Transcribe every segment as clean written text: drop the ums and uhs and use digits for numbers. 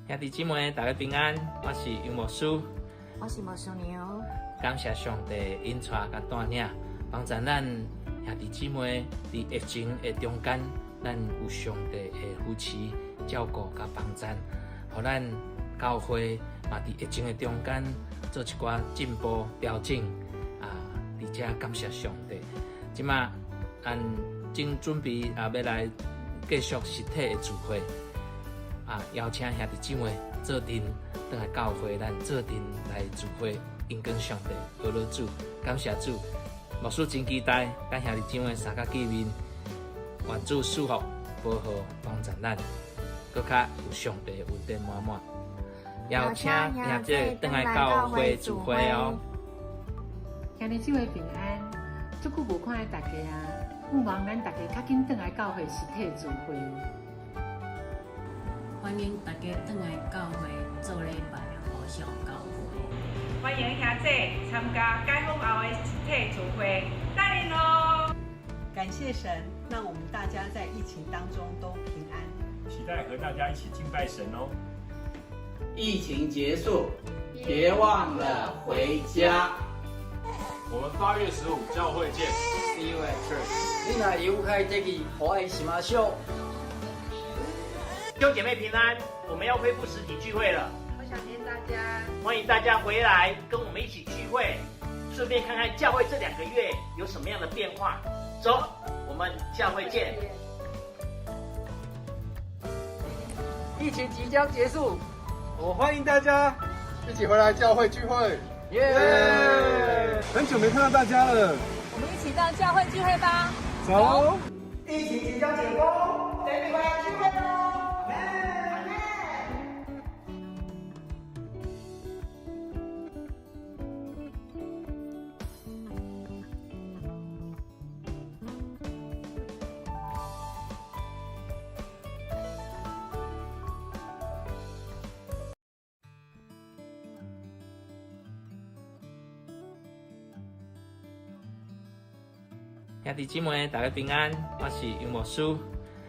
兄弟姊妹，大家平安，我是杨牧师，我是牧师娘。感谢上帝引带甲带领，帮助咱兄弟姊妹伫疫情的中间，咱有上帝的扶持、照顾甲帮助，互咱教会嘛伫疫情的中间做一寡进步调整而且感谢上帝。即马正准备要来继续实体的聚会。邀请兄弟姊妹做阵，倒来教会，咱做阵来聚会，应跟上帝，学了主，感谢主。牧师真期待，跟兄弟姊妹三甲见面，愿主赐福、保护、帮助咱，搁较有上帝的恩典满满。邀请兄弟倒来教会聚会哦。兄弟姊妹平安，足久无看到大家盼望咱大家较紧倒来教会实体聚会。欢迎大家转来教会做礼拜，互相教会。欢迎兄弟参加解封后的实体聚会，带领哦！感谢神，让我们大家在疫情当中都平安。期待和大家一起敬拜神哦！疫情结束，别忘了回家。我们8月15教会见。See you at church。你若离开这个可爱什么秀？弟兄姐妹平安，我们要恢复实体聚会了，我想念大家，欢迎大家回来跟我们一起聚会，顺便看看教会这2个月有什么样的变化。走，我们教会见。疫情即将结束，我欢迎大家一起回来教会聚会。耶！很久没看到大家了，我们一起到教会聚会吧。走。疫情即将解封，等你回来聚会喽！兄弟姊妹，大家平安，我是杨牧师，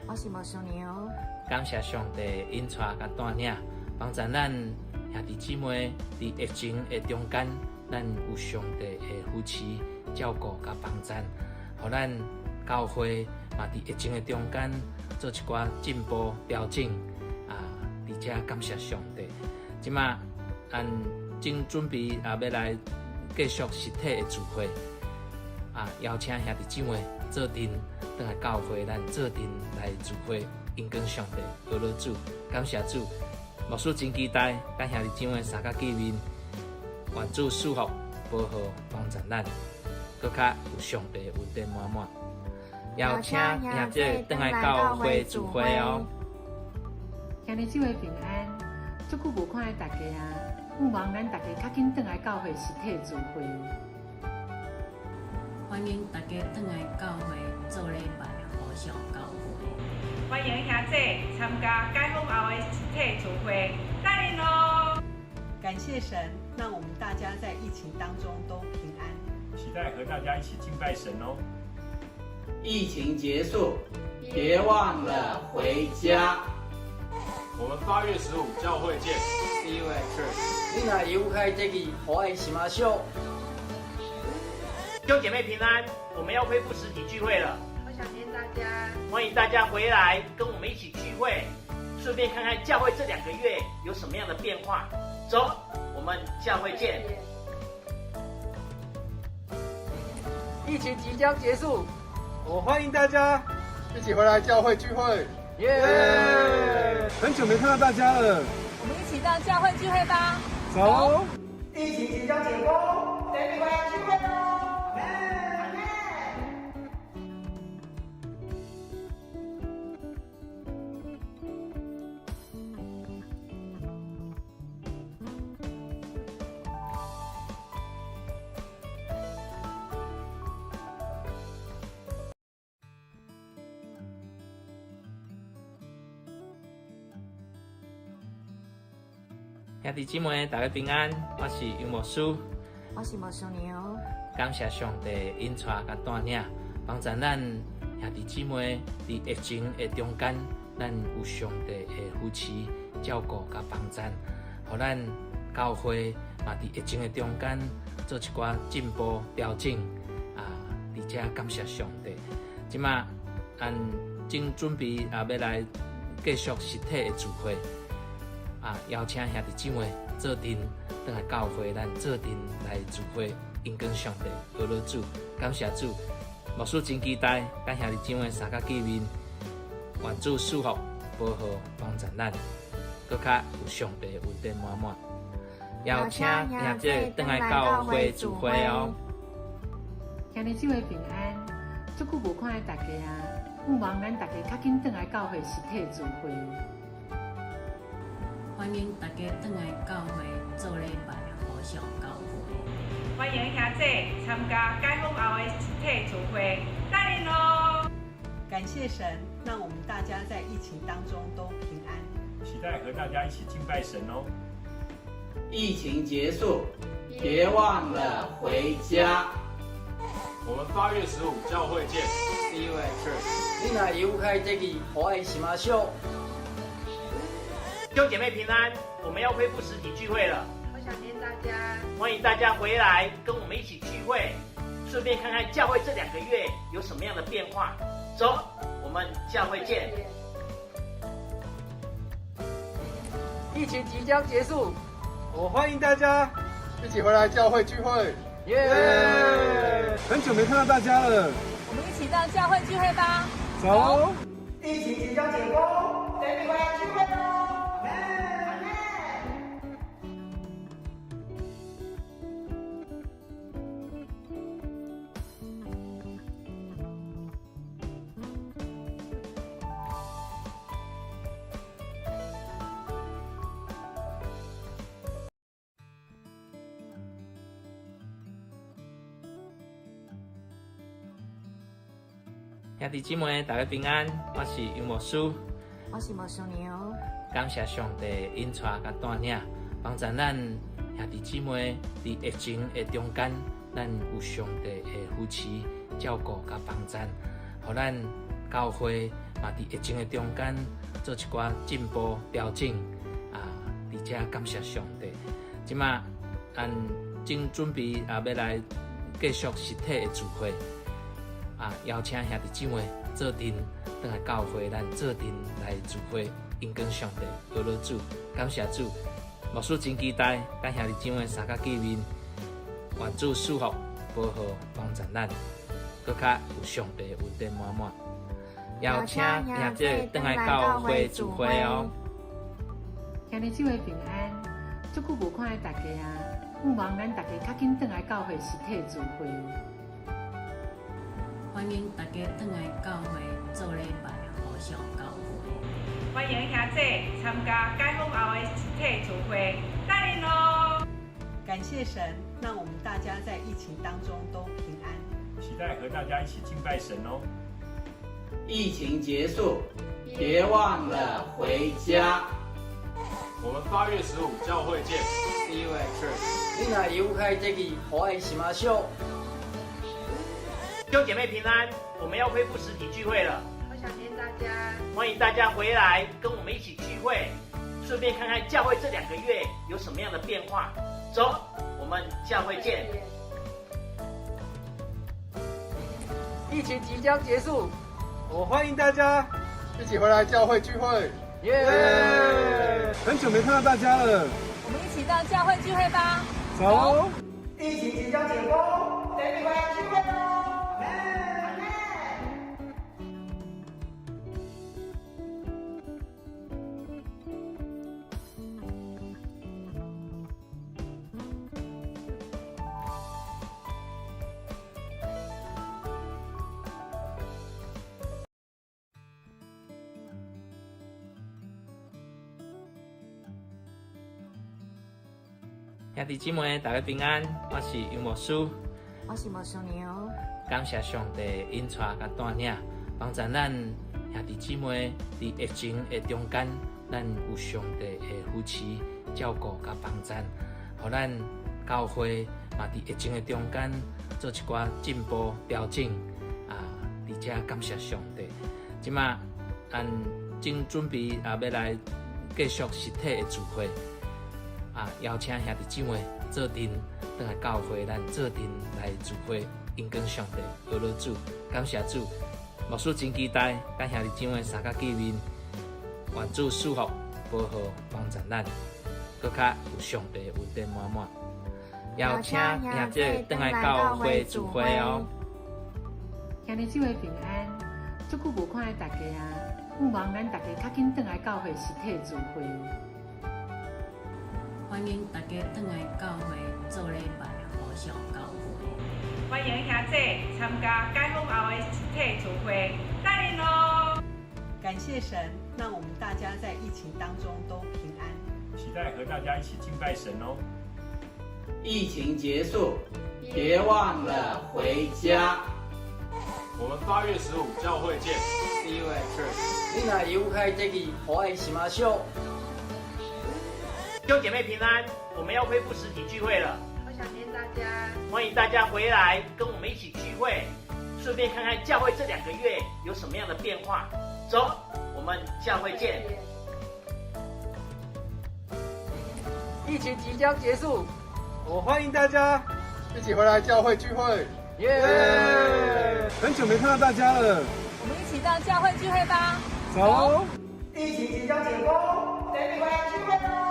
我是牧师娘。感谢上帝引带甲带领，帮助咱兄弟姊妹伫疫情的中间，咱有上帝的扶持、照顾甲帮助，互咱教会嘛伫疫情的中间做一寡进步调整而且感谢上帝。即马正准备要来继续实体的聚会。邀请兄弟姊妹做阵，倒来教会，咱做阵来聚会，应跟上帝，学了主，感谢主。牧师真期待，跟兄弟姊妹三甲见面，愿主赐福、保护、帮助咱，搁较有上帝的恩典满满。邀请兄弟倒来教会聚会哦。兄弟姊妹平安，足久无看到大家盼望咱大家较紧倒来教会实体聚会。欢迎大家转来教会做礼拜，互相教会。欢迎兄弟参加解封后的实体聚会，带领哦！感谢神，让我们大家在疫情当中都平安。期待和大家一起敬拜神哦！疫情结束，别忘了回家。我们8月15教会见。See you at church。你若离开这个可爱什么秀？弟兄姐妹平安，我们要恢复实体聚会了，我想念大家，欢迎大家回来跟我们一起聚会，顺便看看教会这2个月有什么样的变化。走，我们教会见。疫情即将结束，我欢迎大家一起回来教会聚会。耶！很久没看到大家了，我们一起到教会聚会吧。走。疫情即将解封，等你回来聚会喽！兄弟姊妹，大家平安，我是杨牧师，我是牧师娘。感谢上帝引带甲带领，帮助咱兄弟姊妹伫疫情的中间，咱有上帝的扶持、照顾甲帮赞，互咱教会嘛伫疫情的中间做一寡进步调整而且感谢上帝。即马正准备要来继续实体的聚会邀请兄弟姊妹做阵倒来教会，咱做阵来聚会，因跟上帝学了主，感谢主。牧师真期待，跟兄弟姊妹三甲见面，愿主赐福、保护、帮助咱，搁较有上帝的恩典满满。邀请兄弟倒来教会聚会哦。兄弟姊妹平安，足久无看到大家盼望咱大家较紧倒来教会实体聚会。欢迎大家倒来教会做礼拜，互相教会。欢迎兄弟参加解封后的实体聚会，带领哦！感谢神，让我们大家在疫情当中都平安。期待和大家一起敬拜神哦。疫情结束，别忘了回家。我们8月15教会见。See you at church。你若有开这个，我爱什么笑？弟兄姐妹平安，我们要恢复实体聚会了，我想念大家，欢迎大家回来跟我们一起聚会，顺便看看教会这2个月有什么样的变化。走，我们教会见。疫情即将结束，我欢迎大家一起回来教会聚会。耶！很久没看到大家了，我们一起到教会聚会吧。走。疫情即将解封，等你回来聚会喽！兄弟姊妹，大家平安，我是杨牧师，我是牧师娘。感谢上帝引带甲带领，帮助咱兄弟姊妹伫疫情的中间，咱有上帝的扶持、照顾甲帮赞，互咱教会嘛伫疫情的中间做一寡进步调整而且感谢上帝。即马正准备要来继续实体的聚会。邀请兄弟姊妹做阵倒来教会，咱做阵来聚会，因跟上帝学了主，感谢主。牧师真期待，跟兄弟姊妹三甲见面，愿主赐福、保护、帮助咱，搁较有上帝的恩典满满。邀请兄弟倒来教会聚会哦。兄弟姊妹平安，足久无看到大家盼望咱大家较紧倒来教会实体聚会。欢迎大家倒来教会做礼拜，互相教会。欢迎兄弟参加解封后的实体聚会，带领哦！感谢神，让我们大家在疫情当中都平安。期待和大家一起敬拜神哦。疫情结束，别忘了回家。我们8月15教会见。See you at church。你若有开这个，我爱什么笑？弟兄姐妹平安，我们要恢复实体聚会了，我想念大家，欢迎大家回来跟我们一起聚会，顺便看看教会这2个月有什么样的变化。走，我们教会见。疫情即将结束，我欢迎大家一起回来教会聚会。很久没看到大家了，我们一起到教会聚会吧。走。疫情即将解封，等你回来聚会喽！兄弟姊妹，大家平安，我是杨牧师，我是牧师娘。感谢上帝引带甲带领，帮助咱兄弟姊妹伫疫情的中间，咱有上帝的扶持、照顾甲帮赞，互咱教会嘛伫疫情的中间做一寡进步调整而且感谢上帝。即马正准备要来继续实体的聚会，邀请兄弟姊妹做阵倒来教会，咱做阵来聚会，因跟上帝学了主，感谢主。牧师真期待，跟兄弟姊妹三甲见面，愿主祝福、保护、帮助咱，搁较有上帝恩典满满。邀请兄弟倒来教会聚会哦。兄弟姊妹平安，足久无看到大家啊！盼望咱大家较紧倒来教会实体聚会。欢迎大家倒来教会做礼拜，互相教会。欢迎兄弟参加解封后的实体聚会，带领哦！感谢神，让我们大家在疫情当中都平安。期待和大家一起敬拜神哦。疫情结束，别忘了回家。我们8月15教会见。See you at church。你若有开这个，我爱什么秀？弟兄姐妹平安，我们要恢复实体聚会了，好想念大家。欢迎大家回来跟我们一起聚会，顺便看看教会这2个月有什么样的变化。走，我们教会见。疫情即将结束，我欢迎大家一起回来教会聚会。耶！很久没看到大家了，我们一起到教会聚会吧。走。疫情即将解封，等你回来聚会喽！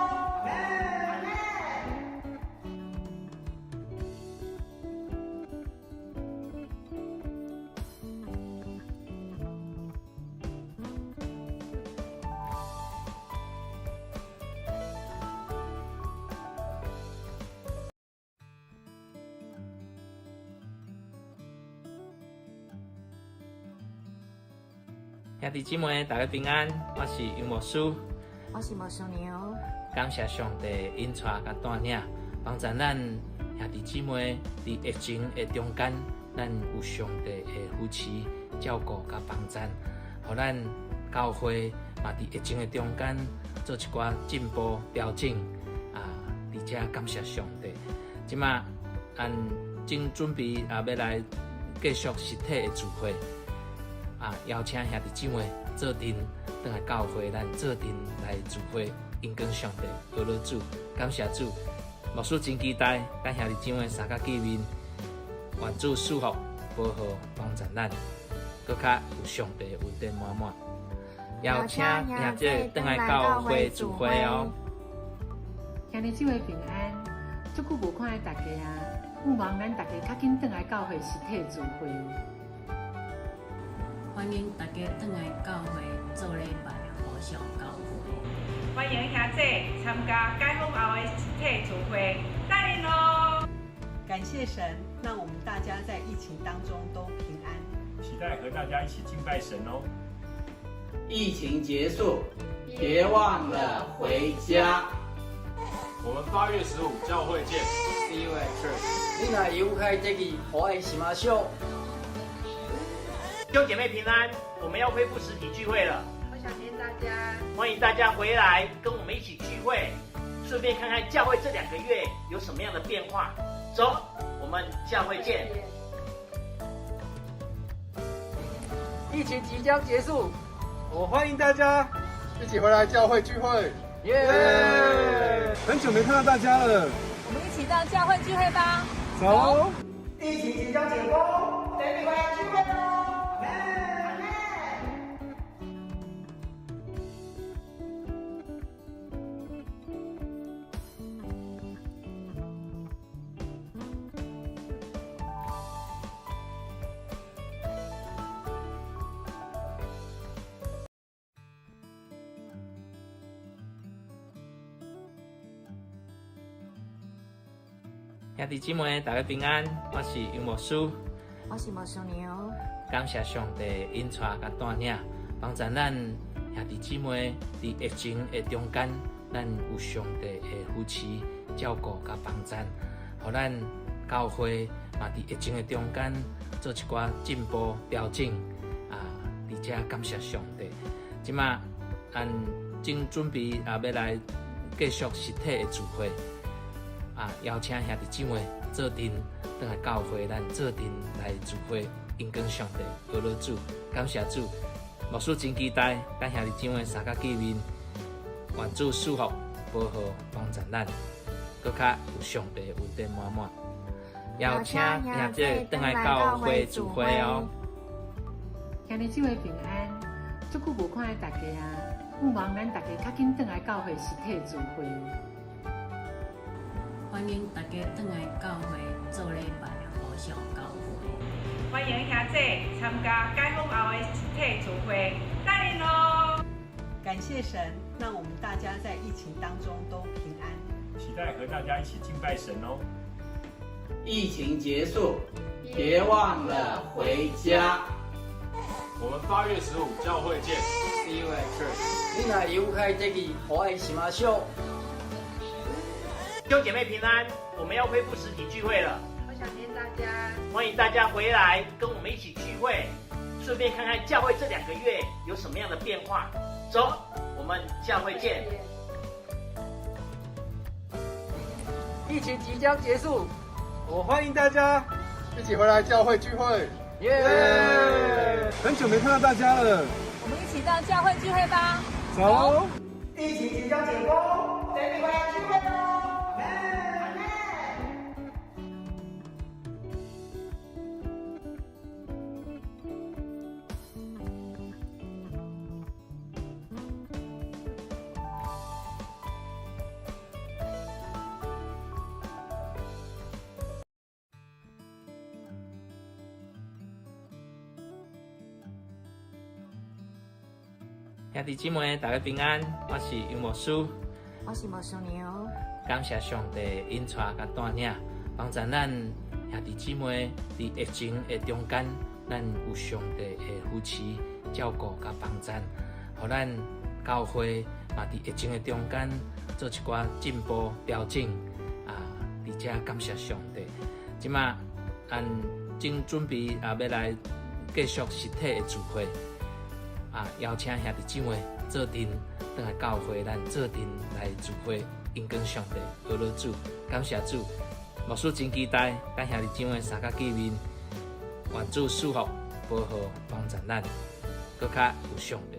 兄弟姊妹，大家平安，我是杨牧师，我是牧师娘。感谢上帝引带甲带领，帮助咱兄弟姊妹伫疫情的中间，咱有上帝的扶持、照顾甲帮助，互咱教会嘛伫疫情的中间做一寡进步调整而且感谢上帝。即马正准备要来继续实体的聚会。邀请兄弟姊妹做阵倒来教会，咱做阵来聚会，因跟上帝学了主，感谢主。牧师真期待，跟兄弟姊妹三甲见面，愿主祝福、保护、帮助咱，搁较有上帝恩典满满。邀请兄弟倒来教会聚会哦。兄弟姊妹平安，足久无看到大家啊！盼望咱大家较紧倒来教会实体聚会。欢迎大家倒来教会做礼拜，互相教会。欢迎兄弟参加解封后的实体聚会，带领哦！感谢神，让我们大家在疫情当中都平安。期待和大家一起敬拜神哦。疫情结束，别忘了回家。我们8月15教会见。See you at church。你若有开这个，我爱什么秀？弟兄姐妹平安，我们要恢复实体聚会了，好想念大家。欢迎大家回来跟我们一起聚会，顺便看看教会这2个月有什么样的变化。走，我们教会见。疫情即将结束，我欢迎大家一起回来教会聚会。耶！很久没看到大家了，我们一起到教会聚会吧。走。疫情即将解封，等你回来聚会喽！兄弟姊妹，大家平安，我是杨牧师，我是牧师娘。感谢上帝引带甲带领，帮助咱兄弟姊妹伫疫情的中间，咱有上帝的扶持、照顾甲帮助，互咱教会嘛伫疫情的中间做一寡进步调整而且感谢上帝。即马正准备要来继续实体的聚会。邀请兄弟姊妹做阵倒来教会，咱做阵来聚会，因跟上帝学了主，感谢主。牧师真期待，跟兄弟姊妹三甲见面，愿愿主祝福、保护、帮助咱，搁较有上帝恩典满满。邀请兄弟回来教会聚会哦。兄弟姊妹平安，足久无看到大家啊！盼望咱大家较紧回来教会实体聚会。欢迎大家回来教会做礼拜，互相交会。欢迎兄弟参加解封后的实体聚会，带领哦！感谢神，让我们大家在疫情当中都平安。期待和大家一起敬拜神哦。疫情结束，别忘了回家。我们8月15教会见。See you at church。你若有开这个，我的什么秀？弟兄姐妹平安，我们要恢复实体聚会了，我想念大家，欢迎大家回来跟我们一起聚会，顺便看看教会这2个月有什么样的变化。走，我们教会见。疫情即将结束，我欢迎大家一起回来教会聚会。很久没看到大家了，我们一起到教会聚会吧。走。疫情即将解封，等你回来聚会喽！兄弟姊妹，大家平安，我是杨牧师，我是牧师娘。感谢上帝引带甲带领，帮助咱兄弟姊妹伫疫情的中间，咱有上帝的扶持、照顾甲帮助，互咱教会嘛伫疫情的中间做一寡进步调整而且感谢上帝。即马咱正准备要来继续实体的聚会。邀请兄弟姊妹做阵，倒来教会，咱做阵来聚会，因跟上帝学了主，感谢主。牧师真期待，跟兄弟姊妹三甲见面，愿主祝福、保护、帮助咱，搁较有上帝。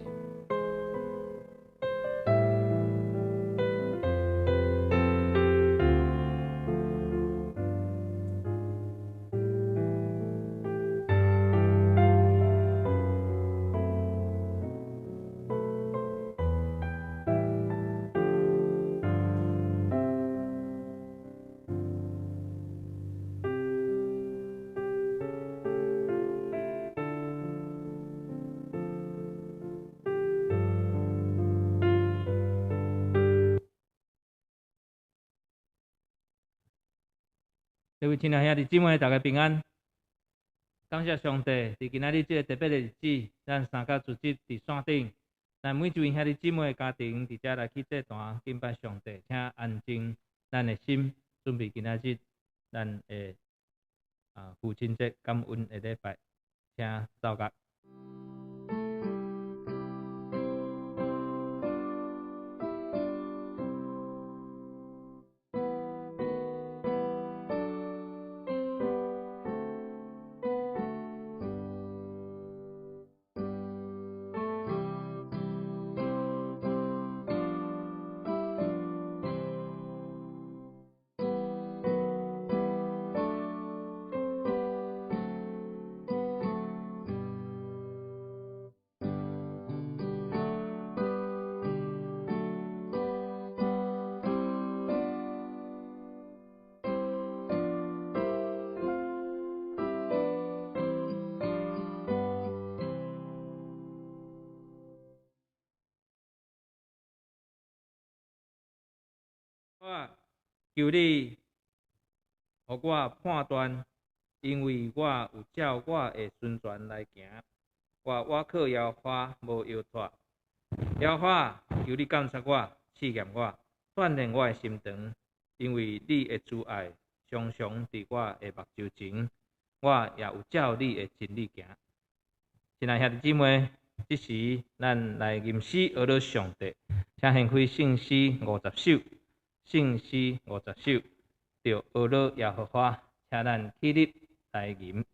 各位亲爱兄弟姊妹，大家平安！感谢上帝，伫今仔日这个特别的日子，咱三甲组织伫线顶，咱每一位兄弟姊妹的家庭伫遮来去这段敬拜上帝，请安静咱的心，准备今仔日咱的父亲节感恩的礼拜，请走角。我求你，互我判断，因为我有照我的顺传来行，我靠耶和华无摇脱。耶和华，求你监察我，试验我，锻炼我的心肠，因为你的慈爱常常伫我的目睭前，我也有照你的真理行。亲爱兄弟姊妹，这时咱来吟诗学了上帝，请献开圣诗50首。圣诗50首，着学了耶和华，请咱起立来吟。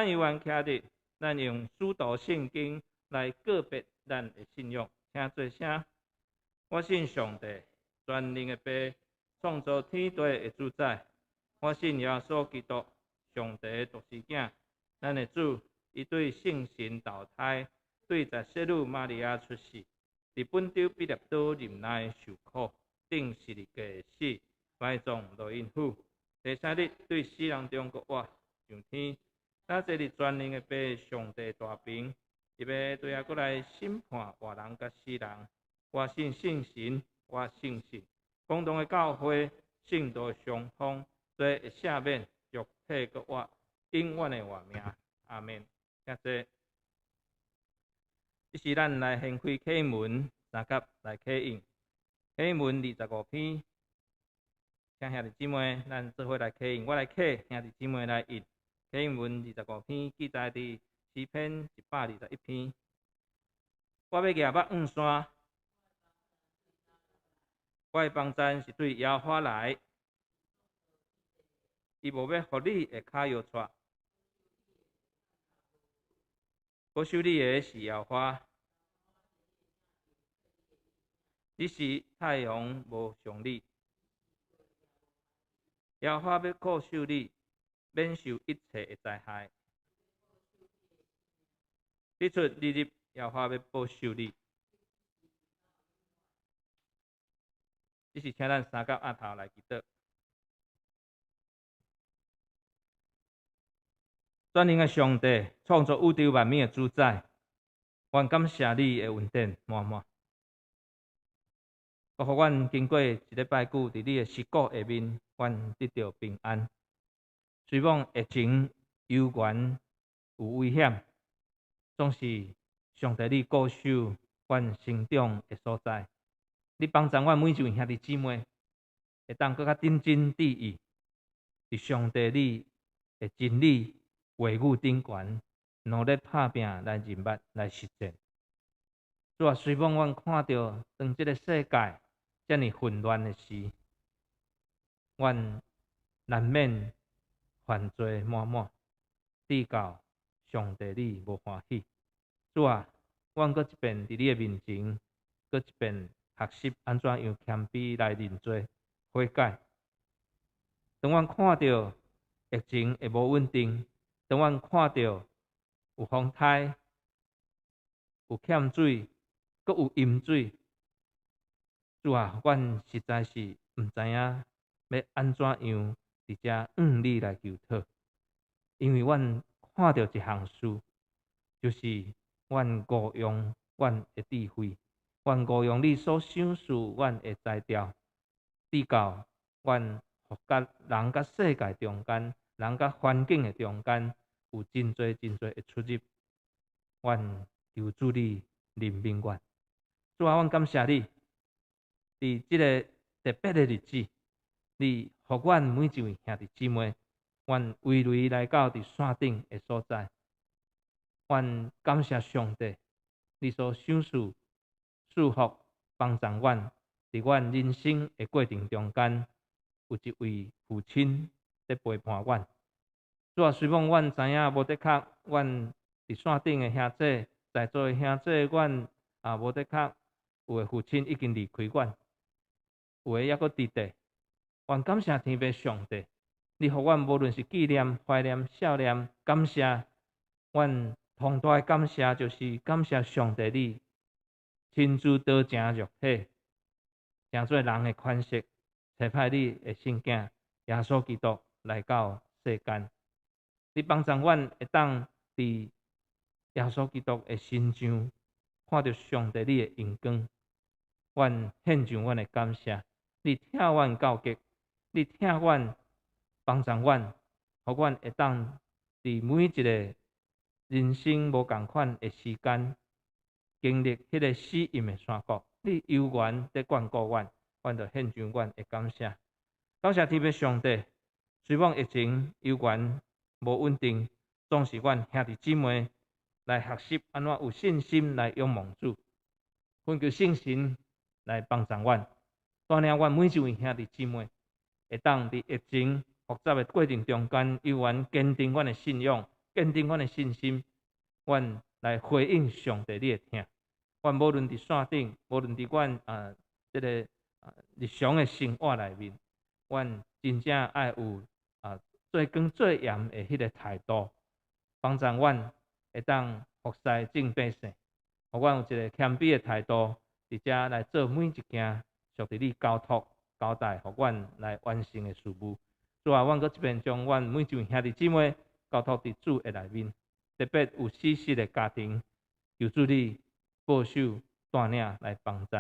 咱犹原徛伫，咱用使徒圣经来告别咱的信仰，请做声。我信上帝，全能的爸，创造天地的主宰。我信耶稣基督，上帝的独生子，咱的主，伊对圣神投胎，对在圣女玛利亚出世，伫本州彼拉多任内受苦，定十字架死，埋葬落阴府。第三日对死人中国活上天。那这里全能的爸，上帝大平，伊要对下过来审判活人甲死人。我信圣神，我信神，共同的教会，圣道相通，做会赦免肉体个活，永远的活命。阿门。谢谢。这是咱来献开启文三甲来启应。启文25篇，请兄弟姊妹，咱做伙来启应。我来启，兄弟姊妹来应。启文25篇记载伫诗篇121篇。我要举目望山，我的帮助是对耶和华来，伊无要互你的脚摇掣。保守你的是耶和华，只是太阳无上你。耶和华要保守你，免受一切的灾害。日出日入，耶和华要保守你。这是请咱三甲额头来祈祷。全能的上帝，创造宇宙万物的主宰，阮感谢你的恩典满满，互阮经过一礼拜久伫你的膝骨下面，阮得到平安。虽望疫情悠悬有危险，总是上帝你固守阮成长的所在。你帮助阮每一位兄弟姊妹，会当更较真真地义，伫上帝你的真理话语顶悬，努力打拼来认捌来实践。主啊，虽望阮看到当这个世界遮尔混乱的时，阮难免犯罪满满，致到上帝你无欢喜。主啊，阮搁一遍伫你的面前，搁一遍学习安怎样谦卑来认罪悔改。当阮看到疫情会无稳定，当阮看到有风台、有欠水、阁有淹水，主啊，阮实在是毋知影要安怎样伫遮你来求讨，因为阮看到一项事，就是阮误用阮的智慧，阮误用你所想事，阮的才调，致到阮互甲人甲世界中间，人甲环境的中间，有真多真多的出入。阮求主你怜悯阮，主啊，阮感谢你，伫即个特别的日子，你互阮每一位兄弟姊妹，阮围垒来到伫山顶的所在，阮感谢上帝，你所想事祝福帮助阮，伫阮人生的过程中间，有一位父亲在陪伴阮。主啊，虽望阮知影无得确，阮伫山顶的兄弟，在座的兄弟，阮无得确，有的父亲已经离开阮，有的还阁伫地。阮感谢天父上帝，你互阮无论是纪念、怀念、孝念、感谢，阮上大的感谢就是感谢上帝你亲自道成肉体，成做人的款式，差派你的圣囝耶稣基督来到世间。你帮助阮会当伫耶稣基督的身上看到上帝你的荣光，阮献上阮的感谢。你听阮告诫，你听阮帮助阮，互阮会当伫每一个人生无共款的时间，经历迄个死荫的山谷，你悠然在眷顾阮，阮就献上阮的感谢。感谢天父上帝，虽望疫情悠然无稳定，总是阮兄弟姊妹来学习安怎有信心来仰望主，恳求圣神来帮助阮，带领阮每一位兄弟姊妹，会当伫疫情复杂的过程中间，悠然坚定阮的信仰，坚定阮的信心，阮来回应上帝你的听。阮无论伫线顶，无论伫阮这个日常的生活内面，阮真正爱有做光做盐的迄个态度，帮助阮会当服侍正百姓，互阮有一个谦卑的态度，伫遮来做每一件属于你交托交代，互阮来完成的事务。主啊，阮搁一遍将阮每一位兄弟姊妹交托伫主的内面，特别有死失的家庭，求主你保守带领来帮助。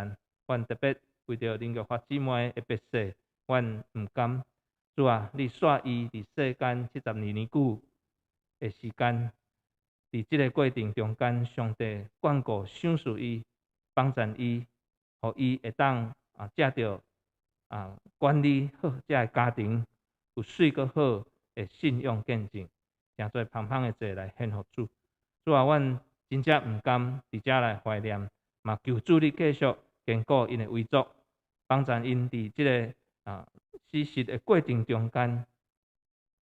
阮特别为着灵育法姊妹的别世，阮毋甘。主啊，你煞伊伫世间72年久的时间，伫即个过程中间，上帝眷顾赏赐伊，帮助伊，互伊会当借着管理好遮个家庭，有水阁好的信用见证，诚侪芳芳的祭来献互主。主啊，阮真正毋甘伫遮来怀念，嘛求主你继续坚固因的遗族，帮助因伫即个死失的过程中间，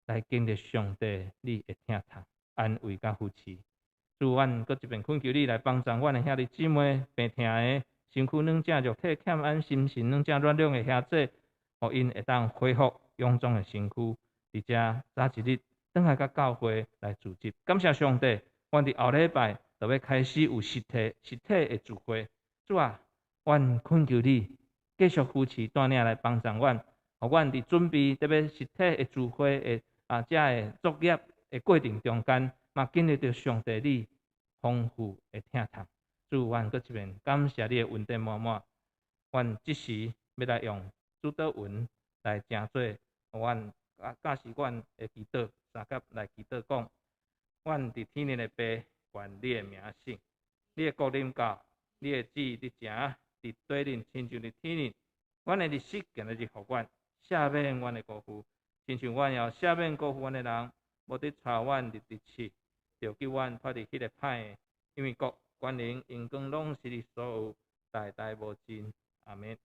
来经历上帝你的听从、安慰甲扶持。主，阮搁一遍恳求你来帮助阮的兄弟姊妹、病痛的、身躯软正、肉体欠安、心神软正软弱的兄弟，互因会当恢复臃肿的身躯，伫遮早一日转来甲教会来聚集。感谢上帝，阮伫后礼拜就要开始有实体的聚会。主啊，阮恳求你继续扶持带领来帮助阮，互阮伫准备特别实体的聚会的遮的作业的过程中间，嘛经历到上帝你丰富的听从。主，阮搁一遍感谢你的恩典满满。阮即时要来用主祷文来正做阮教示阮的祈祷，三甲来祈祷讲：阮伫天灵的爸，愿你的名圣，你的国临到，你的旨意伫城伫地灵，亲像伫天灵。阮的日式今日日互阮，赦免阮的过负，亲像阮也赦免过负阮的人，无伫带阮入地狱，就救阮脱离迄个歹的，因为国、权能、荣光拢是你所有，代代无尽。阿免。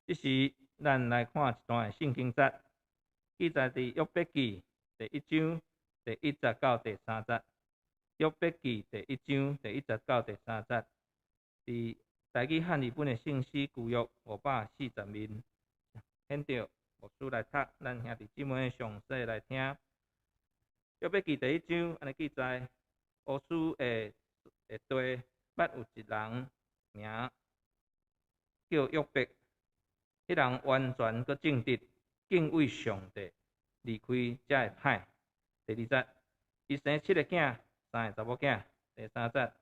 这时，咱来看一段圣经节，记载伫约伯记第1章第1节到第3节。约伯记第1章第1节到第3节，伫台语汉语本的圣诗旧约540面，显着牧师来读，咱兄弟姊妹详细来听。约伯记第1章安尼记载，乌斯的地捌有一人名叫约伯。迄人完全佮正直，敬畏上帝，离开遮个歹。第2节，伊生7个囝，3个查某囝。第3节，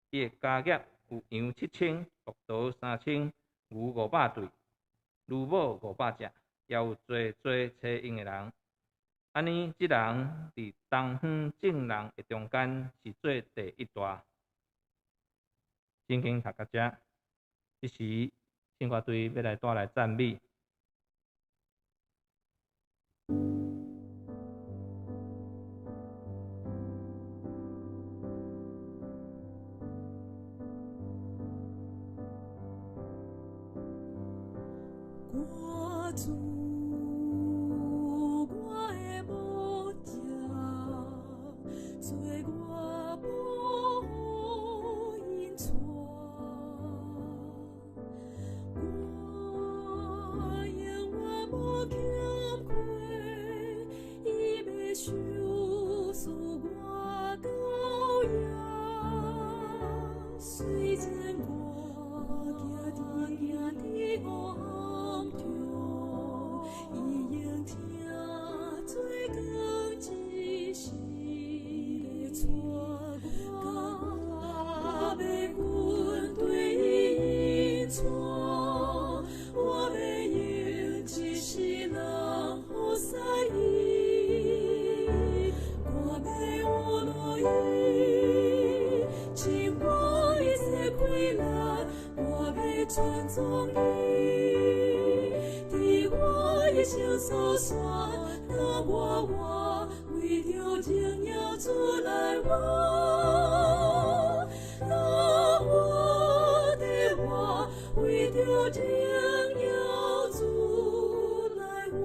伊的家业有羊7000，骆驼3000，牛500对，牛母500只，也有侪车用的人。安尼，即人伫东方正人的中间是做第一大。圣经读到遮，即时。圣歌队要来带来赞美。我主，我的牧者，做我无因错。无欠亏，伊要收拾我羔羊。虽然我行伫黑暗中，伊仍听做光之时。困难，我要尊重你。伫我一生所选，当我为着荣耀主来活。当我的活为着荣耀主来活。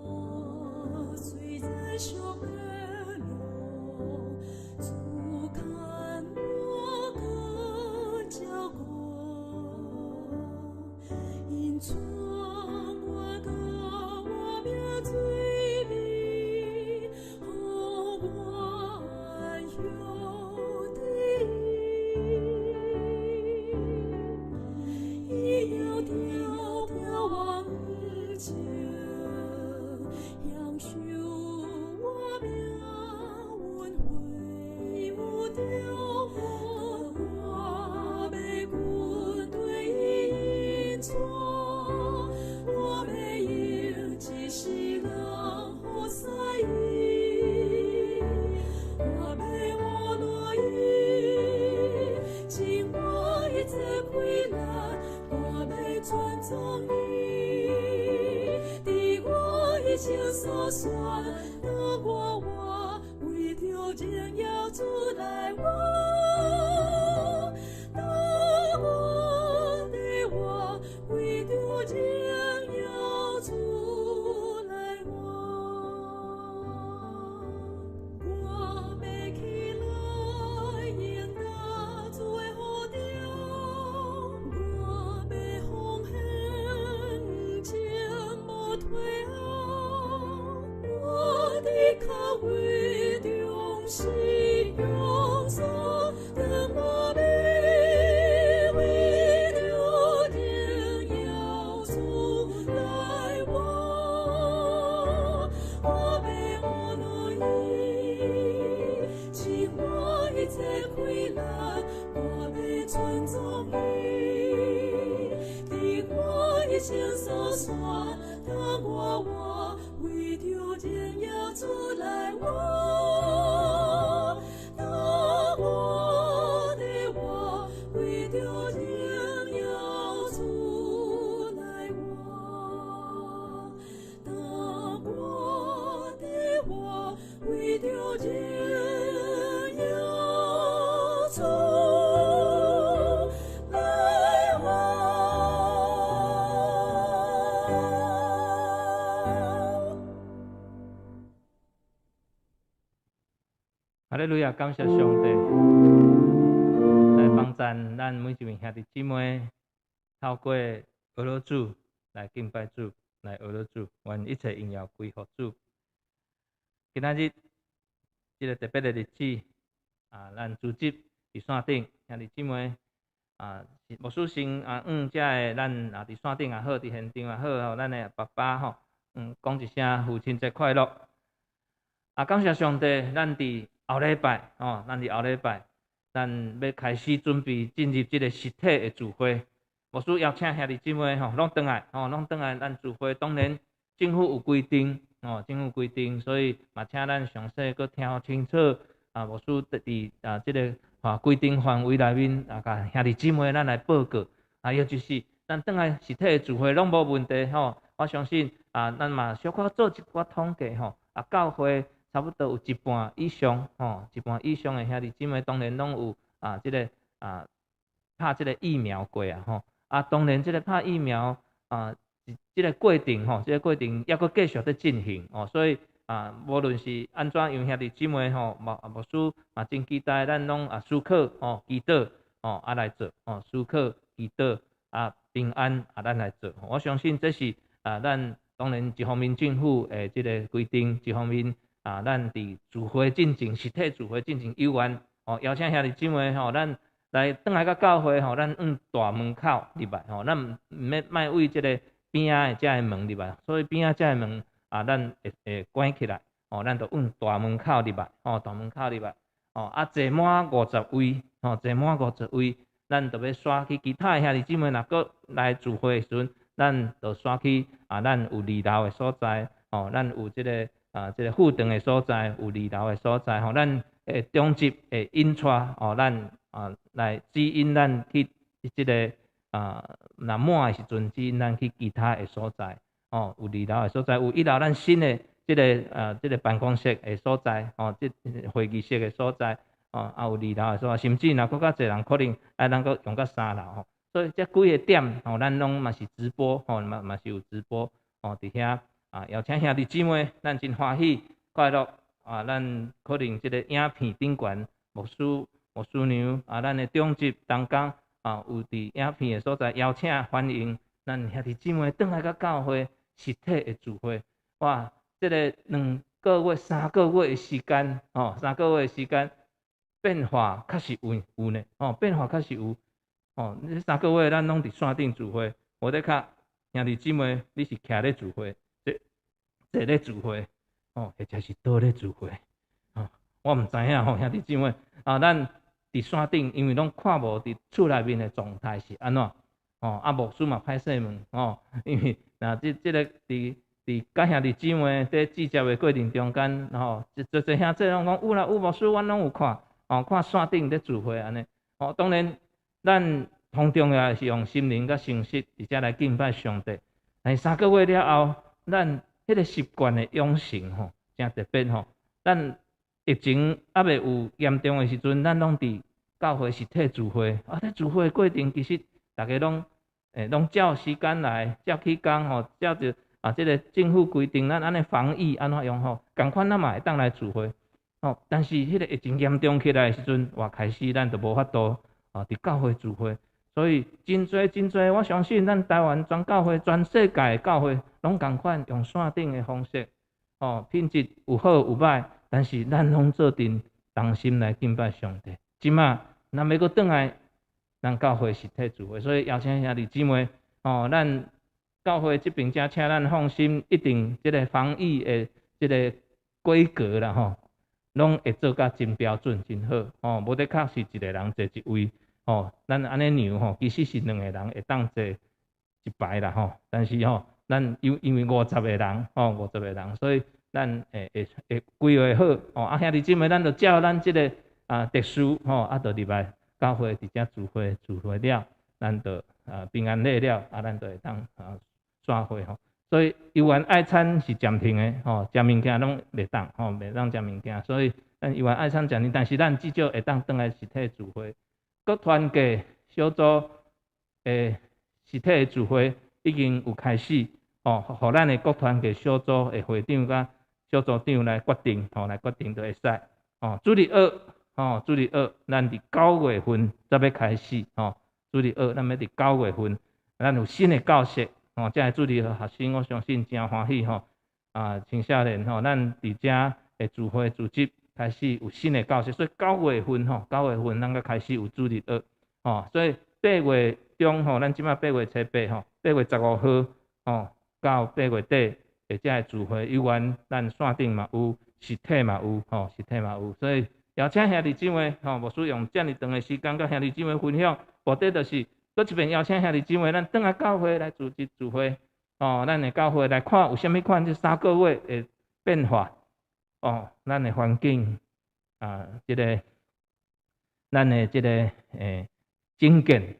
我虽在上的路，主看我更照顾，因创我个我命罪名，互我安享的伊要条条往前，享受我命运会有着我要军队引带，我要用一世人好使伊，我要我爱伊，尽我一切困难，我要尊重伊，伫我一生所选，当我为着荣耀主来活。当我的活为着荣耀主来活，我要起来应答主的呼召，我要奉献情无退后，我的脚为着是用手等我要。为着荣耀主来活，我要爱伊，尽我一切困难，我要尊重伊，伫我一生所选，当我为着荣耀主来活。当我的活为着荣耀主来活，当我的活为着荣耀主来活。哈利路亚，感谢上帝来帮赞咱每一位兄弟姊妹，透过俄罗主来敬拜主，来俄罗主，愿一切荣耀归乎主。今仔日这个特别的日子咱组织伫线顶兄弟姊妹牧师先遮的咱伫线顶也好，伫现场也好，咱的爸爸吼，讲一声父亲节快乐。感谢上帝，咱伫后礼拜咱伫后礼拜，咱要开始准备进入这个实体的聚会。牧师邀请兄弟姊妹拢转来，拢转来咱聚会。当然政府有规定，政府规定，所以嘛请咱详细搁听清楚。牧师伫这个规定范围内面甲兄弟姊妹咱来报告。尤其是咱转来实体的聚会拢无问题我相信咱嘛小可做一寡统计教会。差不多有一半以上，一半以上的兄弟姊妹当然拢有这个拍这个疫苗过当然这个拍疫苗这个过程这个过程还阁继续在进行所以无论是安怎样兄弟姊妹牧师嘛真期待咱拢思考祈祷来做思考祈祷平安咱来做。我相信这是咱当然一方面政府的这个规定，一方面。咱伫聚会进行实体聚会进行有缘邀请兄弟姊妹咱来转来到教会咱大门口入来咱莫为这个边仔的遮的门入来，所以边仔遮的门咱会关起来咱就大门口入来大门口入来坐满50位坐满50位，咱就要刷去其他的兄弟姊妹若搁来聚会的时阵，咱就选去咱有二楼的所在，咱有这个副堂的所在，有二楼的所在，咱中级会引带咱来指引咱去这个若满的时阵指引咱去其他的所在，有二楼的所在，有一楼咱新的这个办公室的所在，这会议室的所在，有二楼的所在，甚至若搁较侪人可能咱搁用到3楼，所以这几个点咱拢嘛是直播，嘛是有直播，伫遐邀请兄弟姊妹，咱真欢喜快乐咱可能这个影片顶悬牧师娘咱的中级同工有伫影片的所在邀请欢迎咱兄弟姊妹转来到教会实体的聚会，哇！这个2个月、3个月的时间，3个月的时间变化确实有呢，变化确实有，这3个月咱拢伫线顶聚会，无得卡兄弟姊妹，你是徛咧聚会，坐咧聚会，或者是倒咧聚会，我毋知影兄弟姊妹咱伫线顶，因为拢看无伫厝内面的状态是安怎，牧师嘛歹势问，因为这个伫甲兄弟姊妹在聚集的过程中间，侪兄弟拢讲有啦，有牧师，阮拢有看，看线顶咧聚会安尼。当然，咱上重要是用心灵甲诚实，而且来敬拜上帝。但3个月了后，咱迄个习惯的养成真特别咱疫情还未有严重的时阵，咱拢伫教会实体聚会，在聚会的过程其实大家拢照时间来，照起工照着。这个政府规定，咱安尼防疫安怎用同款咱嘛会当来聚会，但是迄个疫情严重起来的时阵，开始咱就无法度伫教会聚会，所以真侪，我相信咱台湾全教会、全世界的教会拢同款用线顶的方式，品质有好有歹，但是咱拢做阵同心来敬拜上帝。即马咱要搁转来咱教会实体聚会，所以邀请兄弟姊妹，咱。教会这边请咱放心，一定这个防疫的这个规格啦拢会做甲真标准、真好无得确是一个人坐一位咱安尼量其实是2个人会当坐一排啦但是咱因为50个人50个人，所以咱会规划好兄弟姊妹，咱就照咱这个特殊就入来教会伫遮聚会了，咱就平安礼了咱就会当散会所以游园爱餐是暂停的食物件拢袂当袂当食物件，所以咱游园爱餐暂停，但是咱至少会当转来实体聚会。各团契小组实体的聚会已经有开始互咱的各团契小组的会长甲小组长来决定来决定就会使主日学咱伫9月份才要开始主日学咱要伫9月份，咱有新的教室。这个主日学生，我相信真欢喜青少年咱伫遮的聚会组织开始有新的教室，所以9月份咱才开始有主日学所以8月中咱即马8月初88月15号到8月底的这个聚会，游园咱线顶嘛有，实体嘛有所以邀请兄弟姊妹牧师用这么长的时间，甲兄弟姊妹分享，目的就是搁一遍邀请兄弟姊妹，咱转来教会来组织聚会咱的教会来看有啥物款这3个月的变化咱的环境这个咱的这个精简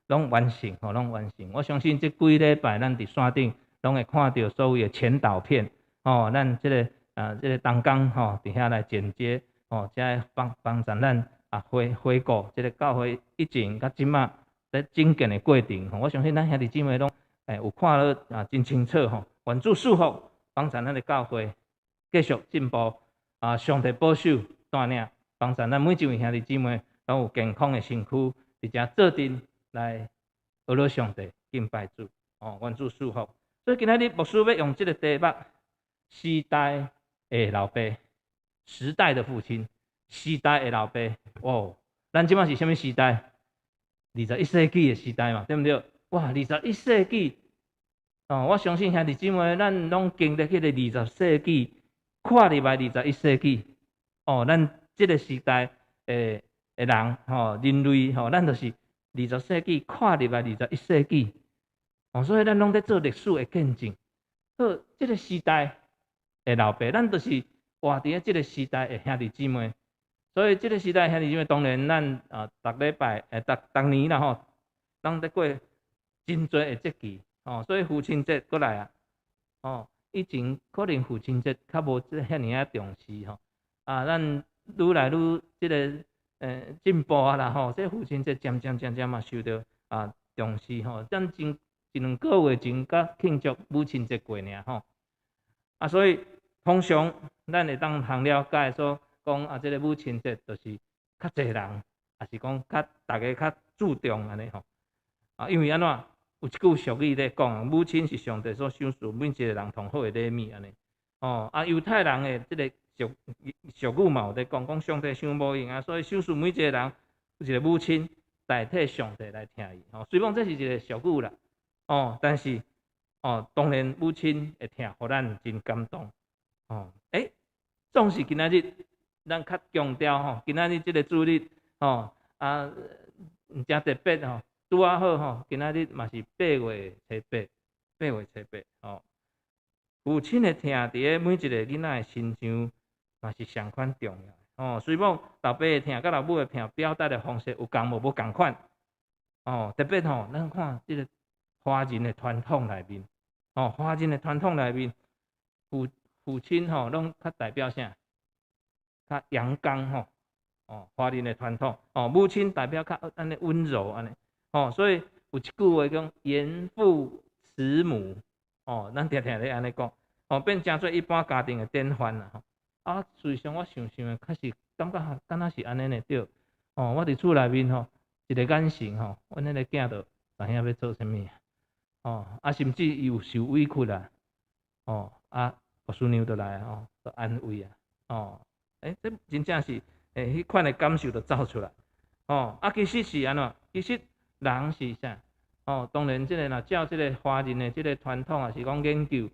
拢完成我相信这几礼拜咱伫线顶拢会看到所有的前导片咱这个同工伫遐来剪接才帮助咱回顾这个教会以前甲即马在精简的过程我相信咱兄弟姊妹拢有看了真清楚愿主祝福帮助咱的教会继续进步上帝保守带领帮助咱每一位兄弟姊妹拢有健康的身躯，伫遮做阵来学了上帝敬拜主愿主祝福。所以今日牧师要用这个题目：时代的老爸，时代的父亲，时代的老爸咱即马是什么时代？21世纪的时代嘛，对不对？哇，21世纪我相信兄弟姊妹，咱拢经历迄个20世纪，看入来21世纪咱这个时代的人人类咱就是20世纪看入来21世纪所以咱拢在做历史的见证。好，这个时代的老爸，咱就是活伫这个时代的兄弟姊妹。所以这个时代的兄弟姊妹，当然咱逐礼拜逐年啦吼，咱在过真多的节气所以父亲节过来以前可能父亲节较无遐尔重视咱愈来愈这个进步啦这父亲节渐渐嘛受到重视咱一两个月前才庆祝母亲节过尔所以通常咱会当通了解说讲这个母亲节就是较侪人，也是讲大家较注重安尼因为安怎有一句俗语咧讲，母亲是上帝所赏赐每一个人同好的礼物安尼犹太人的这个俗语嘛有咧讲上帝伤无用所以赏赐每一个人有一个母亲代替上帝来听伊虽然这是一个俗语啦但是当然母亲会听，互咱真感动总是今仔日咱较强调今仔日这个主日真特别拄啊好今仔日嘛是8月8父亲的听伫咧每一个囡仔的心上嘛是相款重要虽然老爸的听甲老母的听表达的方式有共无共款特别咱看这个华人的传统内面华人的传统内面父亲拢较代表啥？较阳刚华人的传统母亲代表较安尼温柔安尼所以有一句话讲严父慈母咱常常咧安尼讲变成做一般家庭的典范啦事实上我想的确实感觉敢若是安尼呢对我伫厝内面一个眼神阮迄个囝就知影要做啥物甚至伊有受委屈啦婆孙娘就来就安慰这真正是迄款的感受就走出来其实是安怎？其实人是啥当然这个若照这个华人的这个传统是讲研究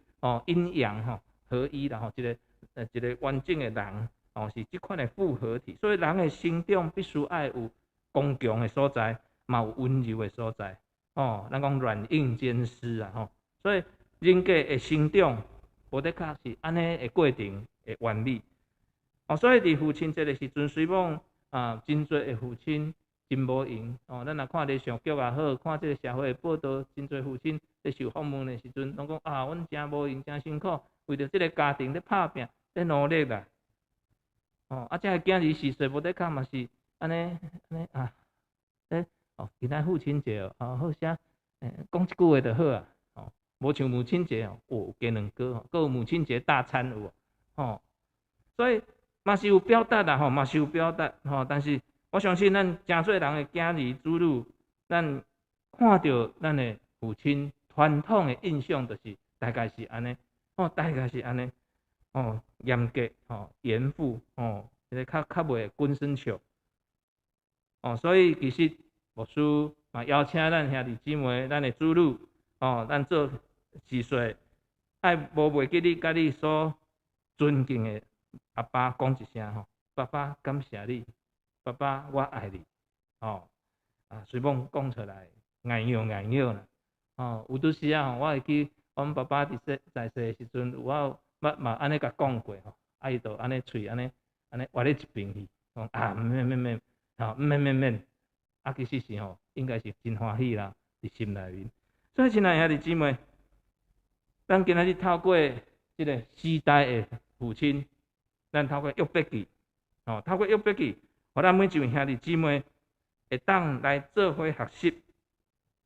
阴阳合一啦一个完整的人是这款的复合体，所以人的成长必须爱有刚强的所在，嘛有温柔的所在咱讲软硬兼施所以人格的成长无得确是安尼的过程的原理所以伫父亲节的时阵，虽然真侪的父亲真无用咱若看咧上剧也好，看这个社会的报道，真侪父亲咧受访问的时阵，拢讲阮真无用，真辛苦，为着这个家庭咧打拼咧努力啦这个囝儿4岁无得确嘛是安尼今仔父亲节好啥讲一句话就好无像母亲节有加两个还有母亲节大餐有所以嘛是有表达啦嘛是有表达但是我相信咱真侪人的囝儿子女，咱看到咱的父亲传统的印象就是大概是安尼大概是安尼严格严父这个较袂滚身笑所以其实牧师嘛邀请咱兄弟姊妹，咱的子女咱做4岁，爱无袂记你甲你所尊敬的阿爸讲一声爸爸感谢你，爸爸我爱你随便讲出来硬摇啦有拄时我会记阮爸爸在世的时阵，我嘛安尼甲讲过伊就安尼喙安尼歪咧一边去讲免其实是应该是真欢喜啦伫心内面。所以亲爱的兄弟姊妹，咱今仔日透过这个时代的父亲，咱透过约伯记透过约伯记，互咱每一位兄弟姊妹会当来做伙学习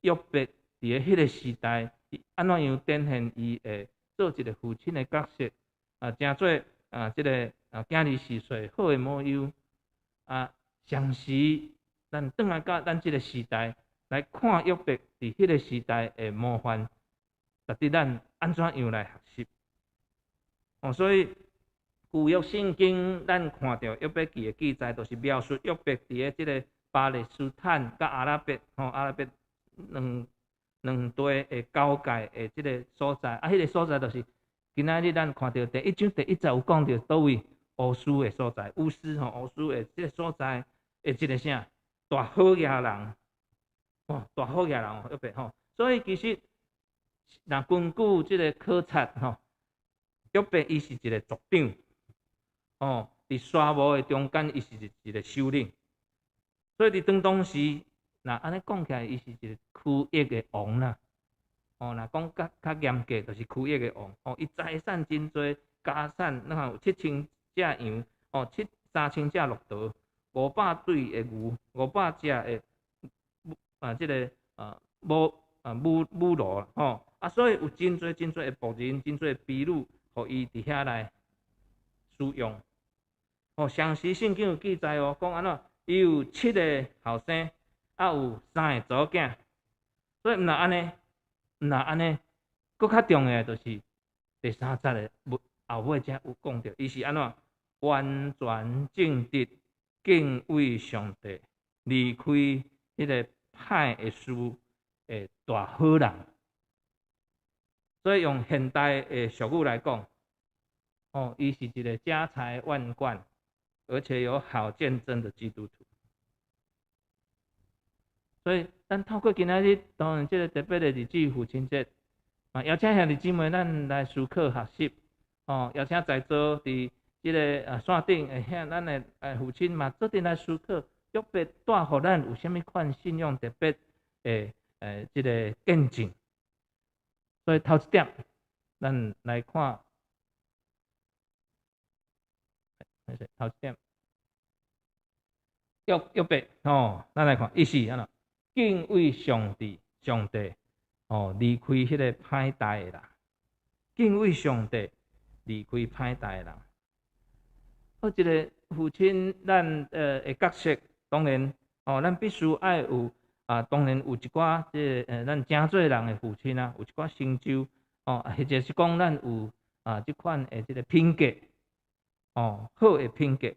约伯伫咧迄个时代，安怎样展现伊会做一个父亲的角色诚做这个囝儿4岁好的模样相时咱转来到咱这个时代来看约伯伫迄个时代的模范，值得咱安怎样来学习所以旧约圣经咱看到约伯记的记载，就是描述约伯伫咧这个巴勒斯坦甲阿拉伯两地的交界的这个所在迄个所在就是今仔日咱看到第1章第1节有讲到倒位乌斯的所在，乌斯乌斯的这个所在的一个啥大好野人大好野人约伯所以其实那根据这个考察吼，约伯伊是一个族长，伫沙漠的中间，伊是一个首领，所以伫当时，那安尼讲起来，伊是一个区域的王啦。若讲较严格，就是区域的王。伊财产真多，家产咱看有7000只羊，3000只骆驼，500对的牛，500只的这个母鹿啦，所以有真多的仆人，真多的婢女，互伊伫遐来使用。详细圣经有记载讲安怎，伊有7个后生，有3个查某囝，所以毋若安尼，搁较重要就是第3节的后尾才有讲到，伊是安怎完全正直，敬畏上帝，离开迄个歹的事的大好人。所以用现代的俗语来讲，伊是一个家财万贯，而且有好见证的基督徒。所以，咱透过今仔日当然这个特别的日子父亲节，邀请兄弟姊妹咱来思考学习，邀请在座伫这个线顶咱的父亲嘛，做阵来思考，约伯带互咱有啥物款信仰特别的这个见证。所以头一点，咱来看，头一点，约伯咱来看，伊是安怎？敬畏上帝，离开迄个歹代的人，敬畏上帝，离开歹代的人。一个父亲，咱的角色，当然咱必须爱有当然有一寡咱真侪人的父亲有一寡成就或者是讲咱有即款的这个品格好的品格。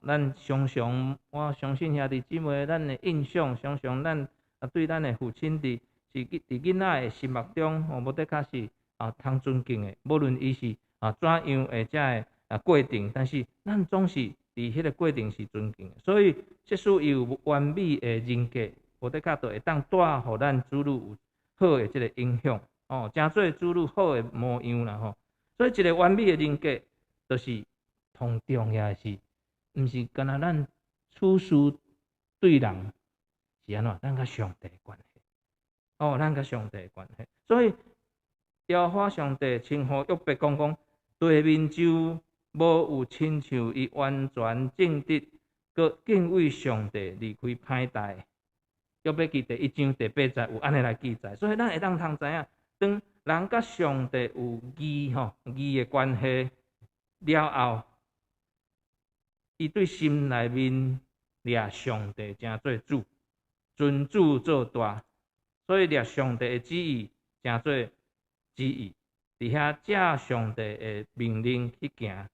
咱常常，我相信兄弟姊妹，咱的印象，常常咱对咱的父亲伫囡仔的心目中，无得较是通尊敬的。无论伊是怎样的这过程，但是咱总是伫迄个过程是尊敬的。所以，即使伊有完美的人格，无得较就会当带互咱子女有好的这个影响。真做子女好的模样啦所以，一个完美的人格，就是同重要的是。毋是干那咱处事对人是安怎？咱甲上帝的关系，咱甲上帝的关系。所以耶和华上帝称呼约伯讲，地面就无有亲像伊完全正直，佮敬畏上帝，离开歹代。约伯记第1章第8节有安尼来记载，所以咱会当通知影，当人甲上帝有义的关系了后。伊对心内面掠上帝真做主，尊主做大，所以掠上帝的旨意真做旨意，伫遐照上帝的命令去行，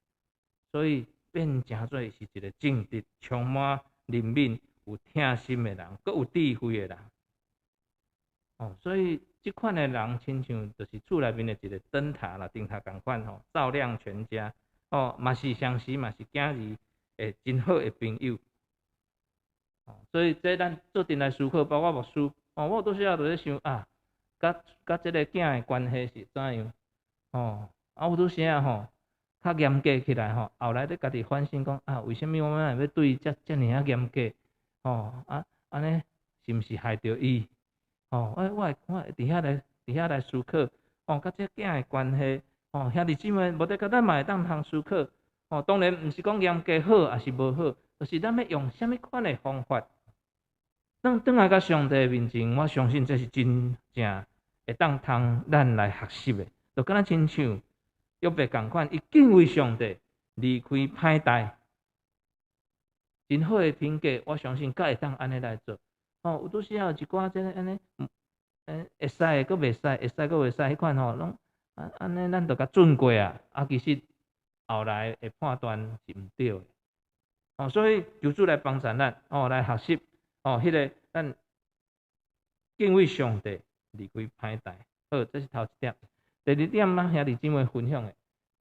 所以变真做是一个正直、充满怜悯、有疼心的人，佮有智慧的人。所以即款的人，亲像就是厝内面的一个灯塔啦、灯塔共款照亮全家。嘛是相时，嘛是囝儿。真好的朋友，所以这咱做阵来思考，包括牧师，我都时仔就咧想甲这个囝的关系是怎样？有都时仔较严格起来后来咧家己反省讲为什么我们要对遮尔严格？安尼是毋是害着伊？我伫遐来思考，甲这囝的关系，兄弟姊妹，无得甲咱嘛会当通思考。当然毋是讲严格好，也是无好，就是咱要用什么款的方法，当来到上帝面前，我相信这是真正会当通咱来学习的。就敢若亲像约伯共款，伊敬畏上帝，离开歹代，真好的品格，我相信才会当安尼来做。有拄时有一寡这安尼，会使个，佫袂使，会使个袂使，迄款拢安尼，咱就甲准过其实。后来的判断是毋对的，所以求主来帮助咱，来学习，迄个咱敬畏上帝，离开歹代。好，这是头一点。第二点兄弟姊妹分享的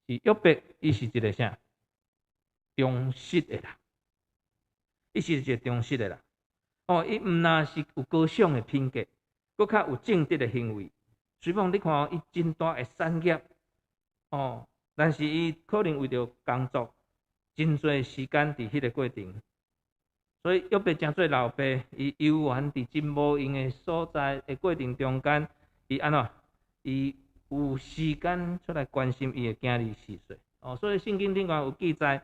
是约伯，伊是一个啥？忠实的人，伊是一个忠实的人。伊毋但是有高尚的品格，佫较有正直的行为，虽然你看哦，伊真大的产业哦，但是伊可能为着工作真侪时间伫迄个过程，所以约伯真侪老爸，伊游玩伫真无用的所在的过程中间，伊安怎？伊有时间出来关心伊的囝儿4岁哦，所以圣经顶有记载，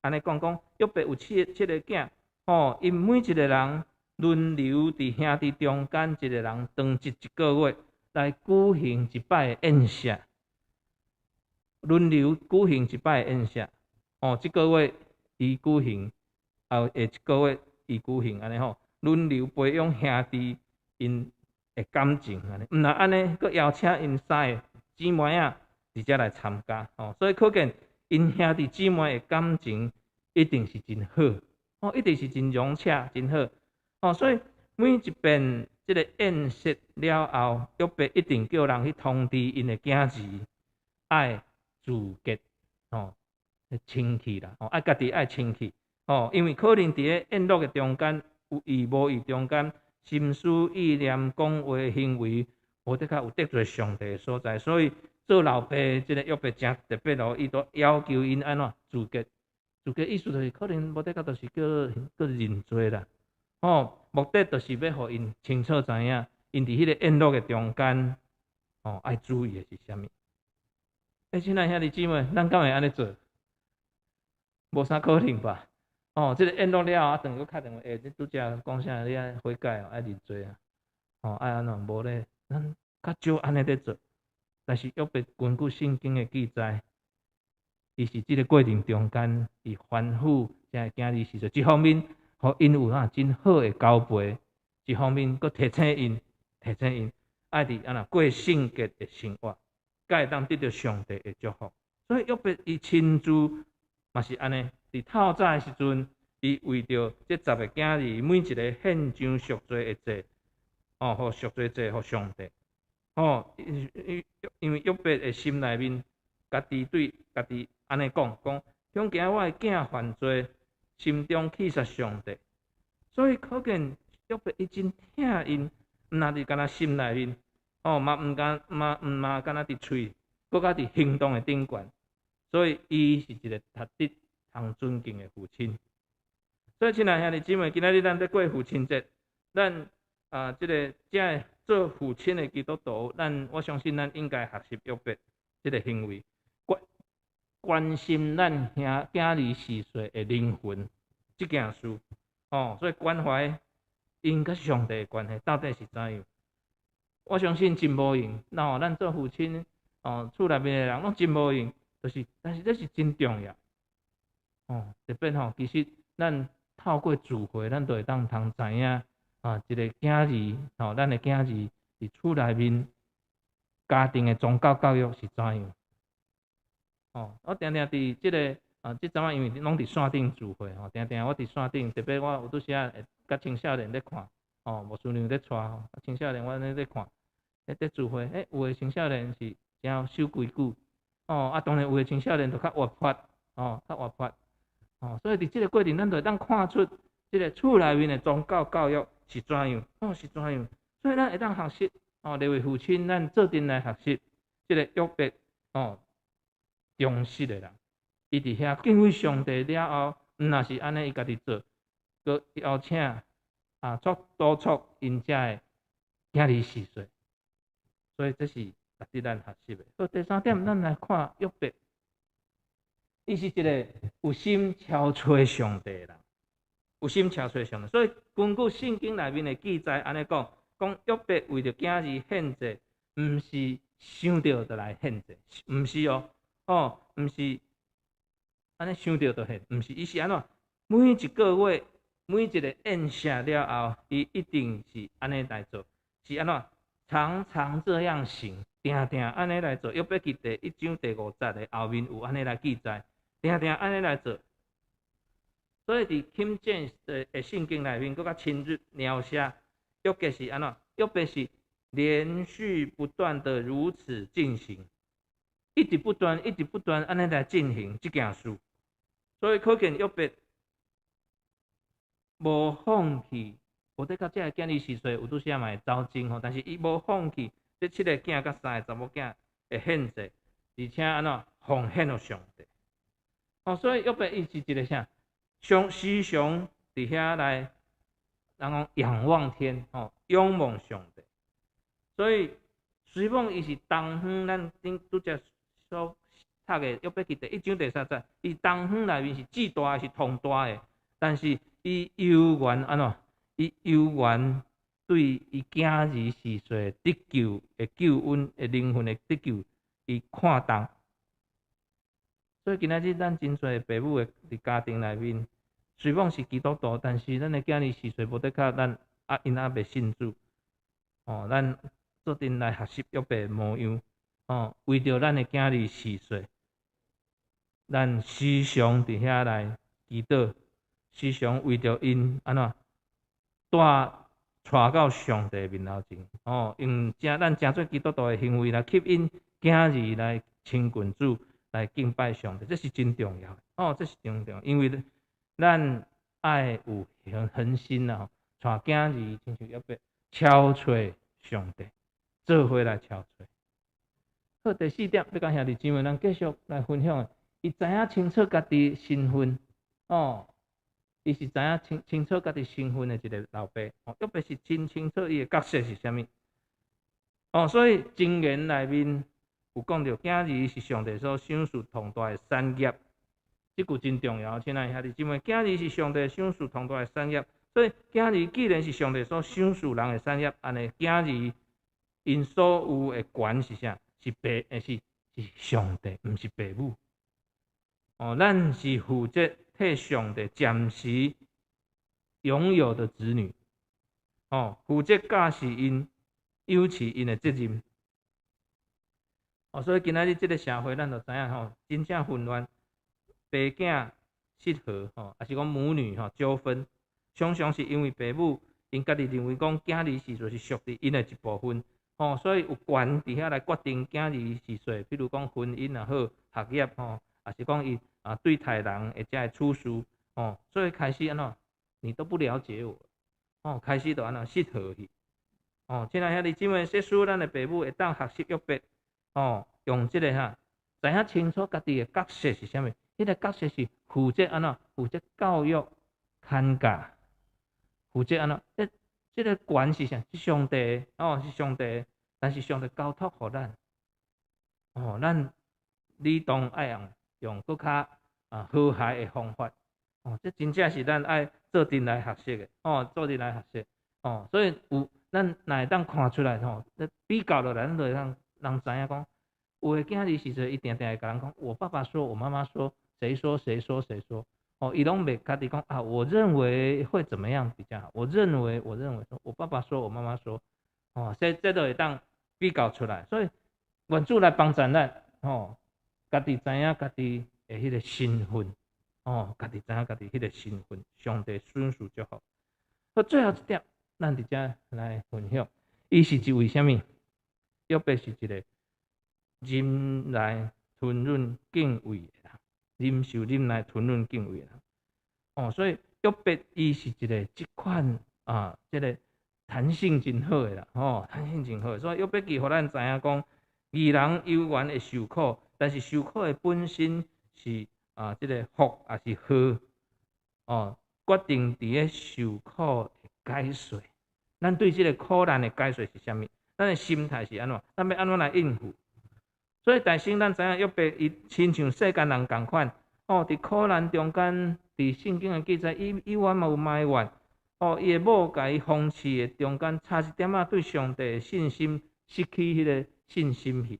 安尼讲约伯有7个囝哦，因每一个人轮流伫兄弟中间，一个人当一个月来举行一摆的宴席，轮流举行一摆的宴席哦，这个月伊举行，后下一个月伊举行，安尼吼，轮流培养兄弟因的感情安尼，毋若安尼，佮邀请因3个姊妹仔直接来参加哦，所以可见因兄弟姊妹的感情一定是真好哦，一定是真融洽、真好哦，所以每一遍这个宴席了后，约伯一定叫人去通知因的囝儿爱自洁哦，清气啦哦，爱家己爱清气哦，因为可能伫咧宴乐的中间有意无意中间。心思意念、讲话、行为，无得较有得罪上帝的所在，所以做老爸即个约伯真特别咯，伊都要求因安怎自洁。自洁意思就是可能无得较，就是叫认罪啦。哦，目的就是要互因清楚知影，因伫迄个宴乐的中间，哦，爱注意的是啥物？亲爱兄弟姊妹，咱敢会安尼做？无啥可能吧？哦，这个宴乐了啊，等个敲电话，你拄则讲啥？你爱悔改哦，爱认罪啊，哦，爱安怎？无咧，咱较少安尼咧做。但是约伯根据圣经的记载，伊是即个过程中间，伊吩咐才囝儿4岁，一方面，互因有真好的交陪；一方面，佮提醒因爱伫安怎过圣洁的生活，才会当得到上帝的祝福。所以约伯伊亲自嘛是安尼。伫透早的时阵，伊为着这10个囝儿每一个献上赎罪的祭，哦，互赎罪祭互上帝，哦，因为约伯的心内面，家己对家己安尼讲，恐惊我的囝犯罪，心中气煞上帝，所以可见约伯伊真疼因，毋那是干那心内面，哦，嘛毋干那伫喙，搁较伫行动的顶悬，所以伊是一个值得通尊敬的父亲，所以亲爱兄弟姊妹，今仔日咱在过父亲节，咱这个做父亲的基督徒，我相信咱应该学习约伯这个行为，关心咱囝儿4岁的灵魂这件事，哦，所以关怀因甲上帝的关系到底是怎样？我相信真无用，咱做父亲，哦，厝内面的人拢真无用，但是这是真重要。哦，特别吼，其实咱透过聚会，咱都会当通知影一个囝儿，吼，咱的囝儿伫厝内面家庭的宗教教育是怎样？哦，我定定伫即个即阵因为拢伫线顶聚会，吼，定定我伫线顶，特别我有拄时会甲青少年咧看，哦，无师娘咧带吼，青少年我咧看，咧聚会，有诶青少年是真守规矩，哦，当然有诶青少年就较活泼，哦，较活泼。哦，所以伫即个过程，咱就会当看出即个厝内面的宗教教育是怎样，哦，是怎样。所以咱会当学习，哦，两位父亲，咱做阵来学习即个约伯，哦，忠实的人，伊伫遐敬畏上帝了后，若是安尼，伊家己做，佮邀请督促因遮的囝儿4岁，所以这是值得咱学习的。好，第3点，咱来看约伯。伊是一个有心超找上帝的人，有心超找上帝。所以根据圣经内面的记载，安尼讲约伯为着囝儿献祭，毋是想到就来献祭，毋是哦，毋是安尼想到就献，毋是，伊是安怎？每一个月每一个宴席了后，伊一定是安尼来做，是安怎？常常这样行，定定安尼来做。约伯记第1章第5节的后面有安尼来记载。定定安尼来做，所以伫 King James 的圣经内面，佫较深入描写约伯是安怎？约伯是连续不断的如此进行，一直不断安尼来进行这件事，所以可见约伯无放弃。无得到这个囝儿4岁，有拄时嘛会走精吼，但是伊无放弃，这7个囝甲3个查某囝会献祭，而且安怎奉献予上帝。所以约伯伊是一个啥？时常伫遐来，人讲仰望天，仰望上帝。所以虽然伊是东方，咱顶拄则所读的约伯记第1章第3节，伊东方内面是至大是通大的，但是伊犹原安怎？伊犹原对伊囝儿逝世得救的救恩的灵魂的得救，伊看重。所以今仔日咱真侪父母的伫家庭内面，虽然是基督徒，但是咱的囝儿逝世无得靠咱因未信主，咱做阵来学习约伯模样，为着咱的囝儿逝世，咱时常伫遐来祈祷，时常为着因安怎带到上帝面头前，用咱诚做基督徒的行为来吸引囝儿来亲近主，来敬拜上帝，这是真重要的，这是真重要，因为咱爱有恒心啊，带囝儿亲像约伯敲找上帝，做伙来敲找。好，第4点要甲兄弟姊妹咱继续来分享的，伊知影清楚家己身份，伊是知影清楚家己身份的一个老爸，约伯是真清楚伊的角色是啥物，所以箴言内面有讲到囝儿是上帝所赏赐同大的产业，这句真重要，亲爱兄弟姊妹，囝儿是上帝赏赐同大的产业，所以囝儿既然是上帝所赏赐人的产业，安尼囝儿因所有的权是啥？是上帝，毋是父母。咱是负责替上帝暂时拥有的子女，负责驾驶因、有持因的责任。所以今仔日这个社会，咱就知影真正混乱，爸囝失和，还是讲母女纠纷，常常是因为父母因家己认为讲囝儿逝世是属于因的一部分。所以有权伫遐来决定囝儿逝世，比如讲婚姻也好，学业还是讲伊对待人或者的处事，所以开始安怎，你都不了解我，开始就安怎失和去，亲爱兄弟姊妹，说书咱的父母会当学习约伯，用这个知影清楚家己的角色是啥物，迄个角色是负责安怎，负责教育、看教，负责安怎。这个权是啥？是上帝是上帝，但是上帝交托予咱，咱理当爱用更较和谐的方法，这真正是咱爱做阵来学习的，做阵来学习，所以有咱若会当看出来比较落来，咱就会让人知影讲，有的囝儿时阵，伊定定会甲人讲，我爸爸说，我妈妈说，谁说谁说谁说。伊拢袂家己讲我认为会怎么样比较好？我认为说，我爸爸说，我妈妈说，这都会当比较出来。所以，愿主来帮助咱，家己知影家己的迄个身份，家己知影家己迄个身份，上帝赏赐就好。好，最后一点，咱直接来分享，伊是一位啥物？约伯是一个忍耐、吞忍、敬畏的人。忍受忍耐、吞忍、敬畏人，所以约伯伊是一个即款这个弹性真好的啦，弹性真好。所以约伯记互咱知影讲，义人犹原会受苦，但是受苦的本身是这个福还是祸，决定伫咧受苦的解释。咱对这个苦难的解释是啥物？咱的心态是安怎？咱要安怎来应付？所以，大圣咱知影约伯伊亲像世间人共款，伫苦难中间，伫圣经的记载，伊原嘛有埋怨，伊的某甲伊放弃的中间，差一点对上帝的信心失去迄个信心去，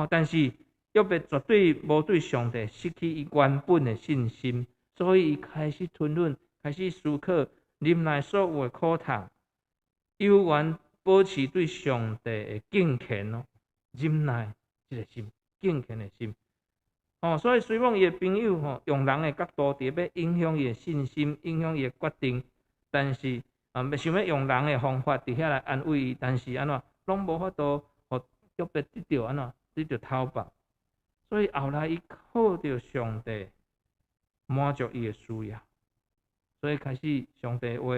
但是约伯绝对无对上帝失去伊原本的信心，所以伊开始吞忍，开始思考，忍耐所有的苦痛，犹原保持对上帝的敬虔忍耐。这个心，敬虔的心，所以虽然伊的朋友用人的角度伫要影响伊的信心，影响伊的决定，但是想要用人的方法伫遐来安慰伊，但是安怎拢无法度，互约伯得到安怎得到讨报，所以后来伊靠着上帝满足伊的需要，所以开始上帝话，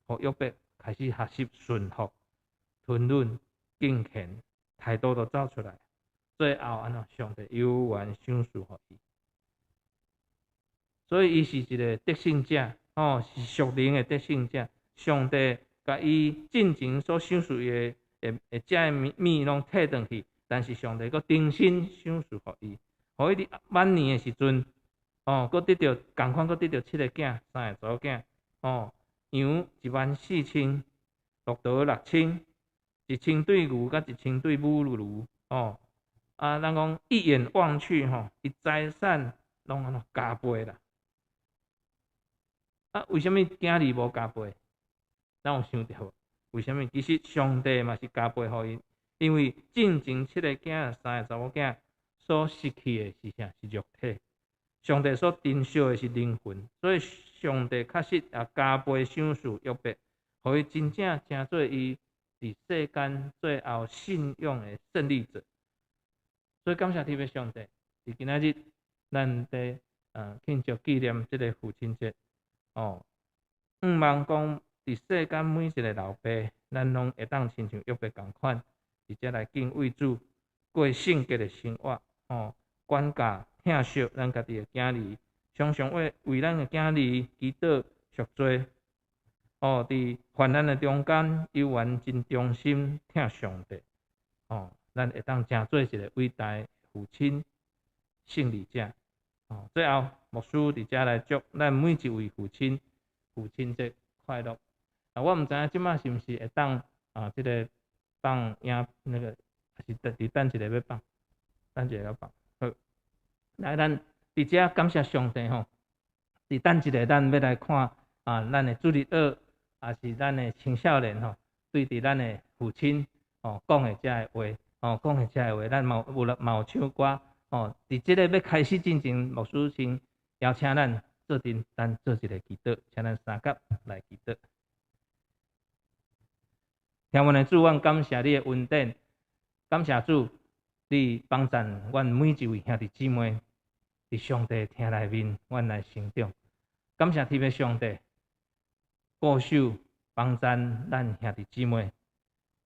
互约伯开始学习顺服、吞忍、敬虔。态度都走出来，最后安怎上帝有缘赏赐互伊。所以伊是一个得胜者，是属灵的得胜者。上帝甲伊进前所赏赐伊的遮物拢摕转去，但是上帝佫重新赏赐互伊，互伊伫晚年的时阵，佫得到共款，佫得到7个囝，3个查某囝，羊14000，骆驼6000，1000对牛甲1000对母牛，咱讲一眼望去，伊财产拢安怎加倍啦？为什么囝儿无加倍？咱有想到无？为什么？其实上帝嘛是加倍互伊，因为进前7个囝、3个查某囝所失去的是啥？是肉体。上帝所珍惜的是灵魂，所以上帝确实也加倍赏赐约伯，互伊真正成做伊伫世间最后信仰的胜利者。所以感谢天父上帝，伫今仔日咱伫庆祝纪念这个父亲节，毋茫讲伫世间每一个老爸，咱拢会当亲像约伯共款，直接来敬畏主，过圣洁的生活，管教疼惜咱家己的囝儿，常常为咱的囝儿祈祷赎罪，伫患难的中间，有缘真忠心疼上帝，咱会当成做一个伟大的父亲胜利者。最后，牧师伫遮来祝咱每一位父亲节快乐。我毋知影即摆是毋是会当即个放影那个，还是伫等一个要放，等一个要放。好，来咱伫遮感谢上帝吼，伫等一个咱要来看咱的主日学，也是咱的青少年吼，对伫咱的父亲讲的遮个话，讲的遮个话，咱嘛有唱歌。伫即个要开始之前，牧师先邀请咱咱做一个祈祷，请咱三甲来祈祷。天阮的主，阮感谢你的恩典，感谢主，你帮赞阮每一位兄弟姊妹，伫上帝听内面，阮来成长。感谢天父上帝，保守帮赞咱兄弟姊妹，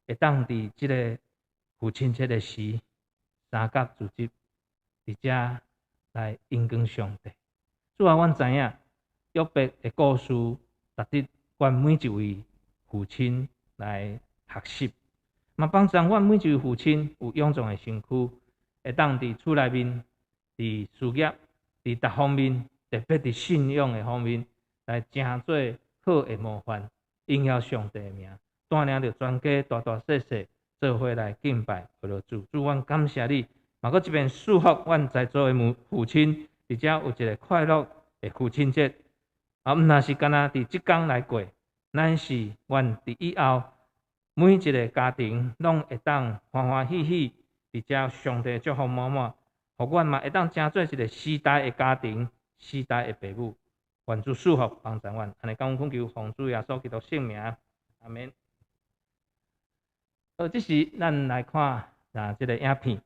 会当伫即个父亲节的时，三甲组织。伫遮来应光上帝。主啊，阮知影约伯的故事，值得阮每一位父亲来学习。嘛帮助阮每一位父亲有勇壮的身躯，会当伫厝内面、伫事业、伫各方面，特别伫信仰的方面，来成做好的模范，荣耀上帝的名，带领着全家大大小小做伙来敬拜阿罗主。主，阮感谢你。嘛，搁一遍祝福阮在座的父亲，而且有一个快乐的父亲节。毋若是干那伫即天来过，咱是阮伫以后每一个家庭拢会当欢欢喜喜，而且上帝祝福满满，互阮嘛会当成做一个时代的家庭、时代的父母。愿主祝福帮助阮，安尼感恩恳求奉主耶稣基督圣名，阿免。这时咱来看即个影片。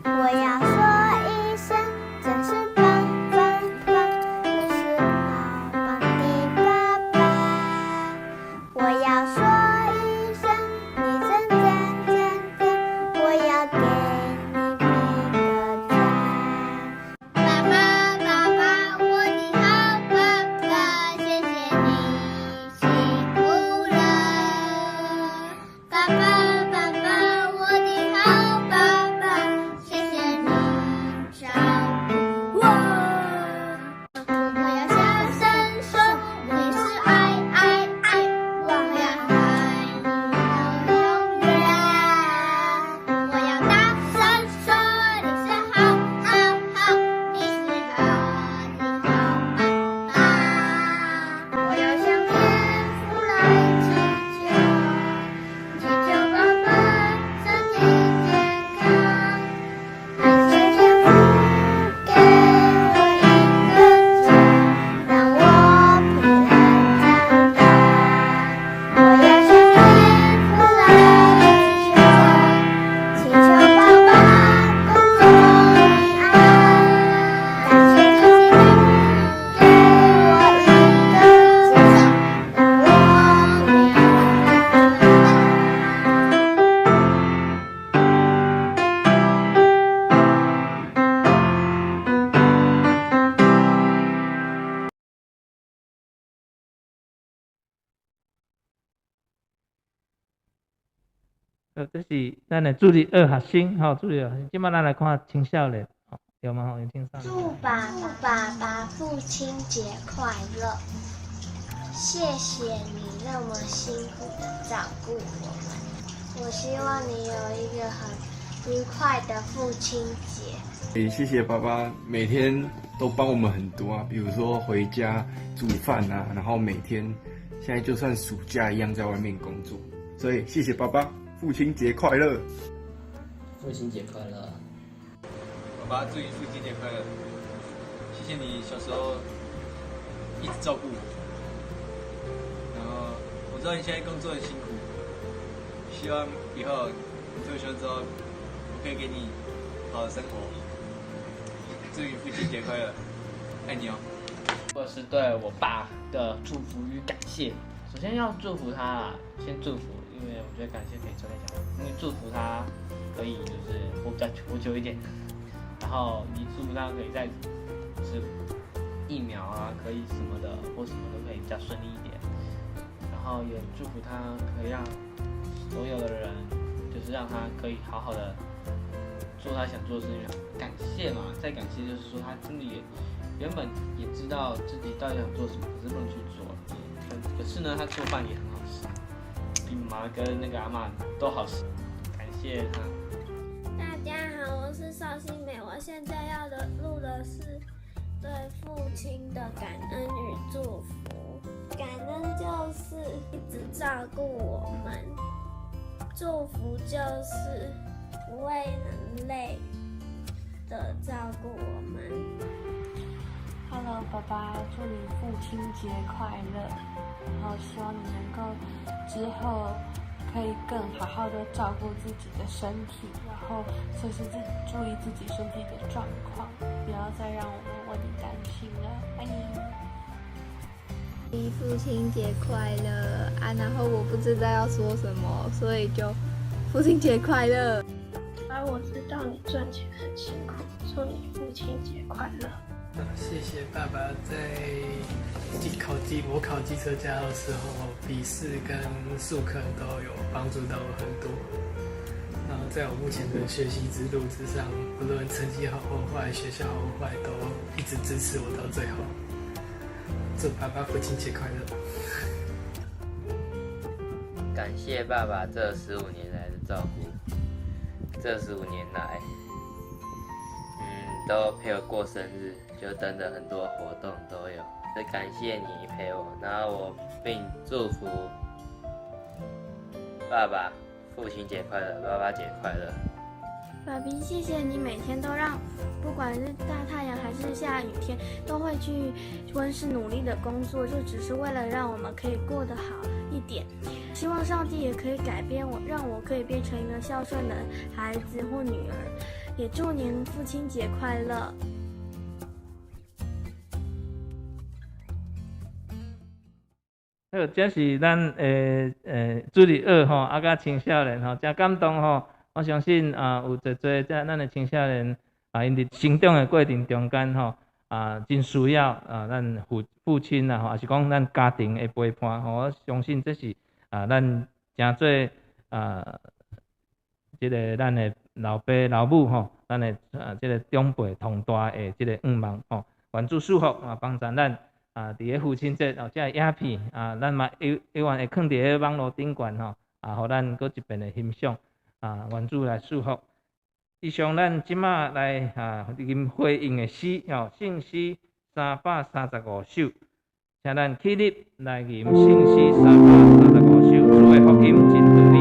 我要说一声。这是咱的助理2学生，吼，助理2学生。今麦咱来看青少年，有吗？有听上？祝爸爸父亲节快乐！谢谢你那么辛苦的照顾我们，我希望你有一个很愉快的父亲节。谢谢爸爸每天都帮我们很多啊，比如说回家煮饭啊，然后每天现在就算暑假一样在外面工作，所以谢谢爸爸，父亲节快乐！父亲节快乐！爸爸，祝你父亲节快乐！谢谢你小时候一直照顾我，然后我知道你现在工作很辛苦，希望以后你退休之后，我可以给你好的生活。祝你父亲节快乐，爱你哦！或是对我爸的祝福与感谢。首先要祝福他啦，先祝福，因为我觉得感谢可以之后再讲，因为祝福他可以就是活久一点，然后你祝福他可以在就是疫苗啊，可以什么的或什么都可以比较顺利一点，然后也祝福他可以让所有的人就是让他可以好好的做他想做的事情。感谢嘛，再感谢就是说他真的也原本也知道自己到底想做什么，可是不能去做。可是呢，他做饭也很好吃，比妈跟那个阿嬷都好吃。感谢他。大家好，我是邵新美，我现在要录的是对父亲的感恩与祝福。感恩就是一直照顾我们，祝福就是不会很累的照顾我们。Hello， 爸爸，祝你父亲节快乐！然后希望你能够之后可以更好好的照顾自己的身体，然后随时注意自己身体的状况，不要再让我们为你担心了。爱你。父亲节快乐啊！然后我不知道要说什么，所以就父亲节快乐。我知道你赚钱很辛苦，祝你父亲节快乐。谢谢爸爸在我考机车驾照的时候，笔试跟术科都有帮助到我很多。然后在我目前的学习之路之上，不论成绩好或坏，学校好或坏，都一直支持我到最后。祝爸爸父亲节快乐！感谢爸爸这15年来的照顾，这15年来，都陪我过生日，就等等很多活动都有，就感谢你陪我，然后我并祝福爸爸父亲节快乐，爸爸节快乐。爸比，谢谢你每天都让，不管是大太阳还是下雨天，都会去温室努力的工作，就只是为了让我们可以过得好一点。希望上帝也可以改变我，让我可以变成一个孝顺的孩子或女儿。也祝您父亲节快乐。好，这是咱助理2吼，啊甲青少年吼，真感动吼。我相信有一侪咱的青少年因伫成长的过程中间吼真需要咱父亲啦吼，也是讲咱家庭的陪伴吼。我相信这是咱真做这个咱的老爸老母吼，咱的这个长辈同大的这个望吼，愿主祝福帮助咱伫个父亲节这个影片咱嘛希望会放伫个网络顶悬吼，互咱搁一遍的欣赏愿主来祝福。以上咱即马来回应的诗吼，圣诗335首，请咱起立来吟圣诗335首，主的福音真道理。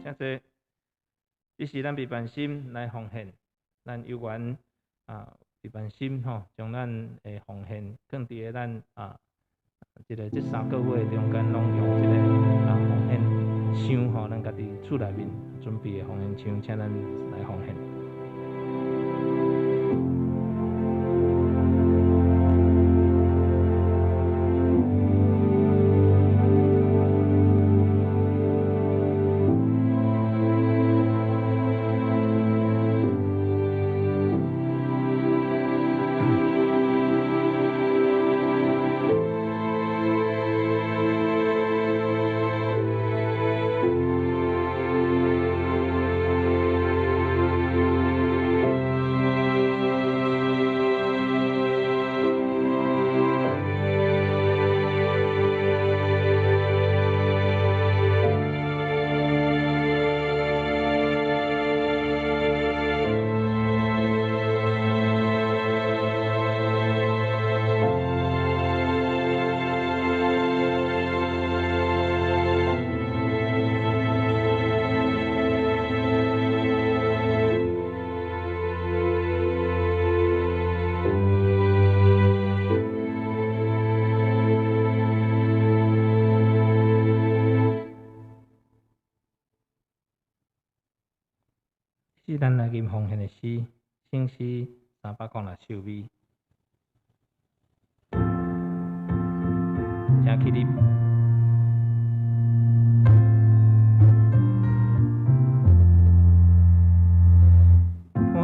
请坐。这是咱备办心来奉献，咱有缘备办心将咱的奉献放伫个咱这3个月中间，拢用这个奉献箱咱家己厝内面准备的奉献箱，请咱来奉献。是咱来吟奉献的诗，圣诗396首尾，请起立。我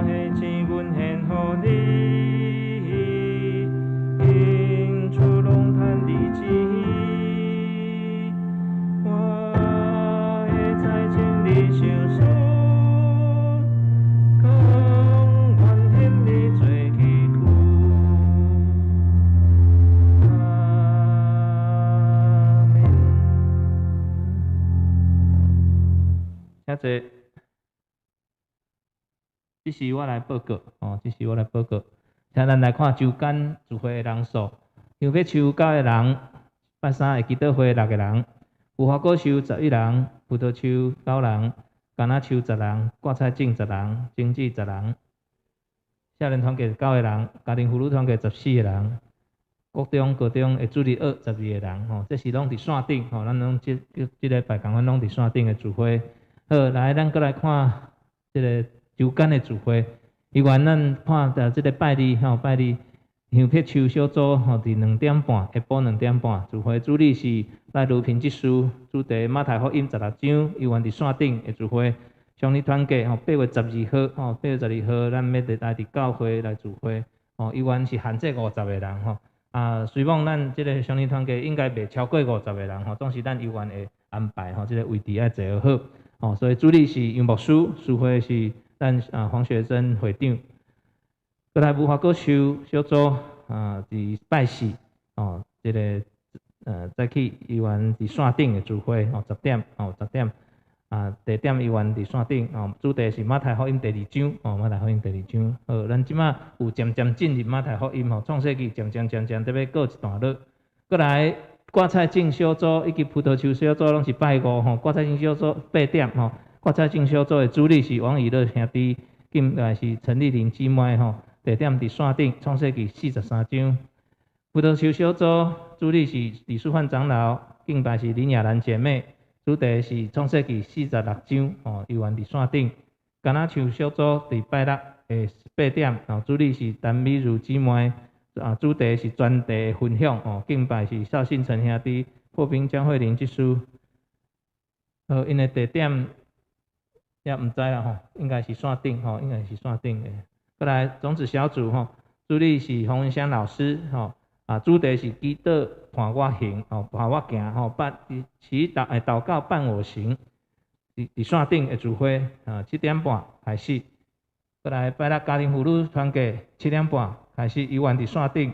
的钱阮献予你，因出龙潭的钱，我的财情你享受。这是我来报告这是我来报告。请咱来看周间聚会的人数，香柏树9个人，拜三的祈祷会6个人，无花果树11人，葡萄树9人，橄榄树10人，挂彩种10人，经济10人，少年团契9个人，家庭妇女团契14个人，国中、高中的主日学12个人这是拢伫线顶咱拢这礼拜共款拢伫线顶的聚会。好，来，咱搁来看这个周间的聚会。伊原咱看这个拜二拜二香柏树小组伫2点半，下晡2点半聚会。主理是赖如平执事，主题马太福音16章，伊原伫线顶的聚会。乡里团契8月12号8月12号咱要来伫教会来聚会伊原是限制50个人虽望咱这个乡里团契应该袂超过50个人总是咱有缘会安排这个位置要坐好。所以主理是杨牧师，书会是咱黄学珍会长。过来无花果树小组伫拜四这个早起伊原伫线顶的聚会10点10点地点伊原伫线顶主题是马太福音第2章马太福音第2章。好，咱即马有渐渐进入马太福音创世纪渐渐得要过一段落。过来。挂彩种小组以及葡萄树小组拢是拜5挂彩种小组8点挂彩种小组的主理是王以乐兄弟，敬拜是陈丽玲姊妹地点伫线顶创世纪43章。葡萄树小组主理是李淑焕长老，敬拜是林雅兰姐妹，主题是创世纪46章伊原伫线顶。橄榄树小组伫拜六的8点主理是陈美如姊妹。主题是专题分享敬拜是邵信成兄弟，破冰江慧玲执事。因的地点也毋知啦应该是线顶应该是线顶的。过来种子小组主理是洪文香老师主题是基督伴我行伴我行祈祷告伴我行。伫线顶的聚会7点半开始。过来拜六家庭妇女团契7点半。开始，伊原伫线顶，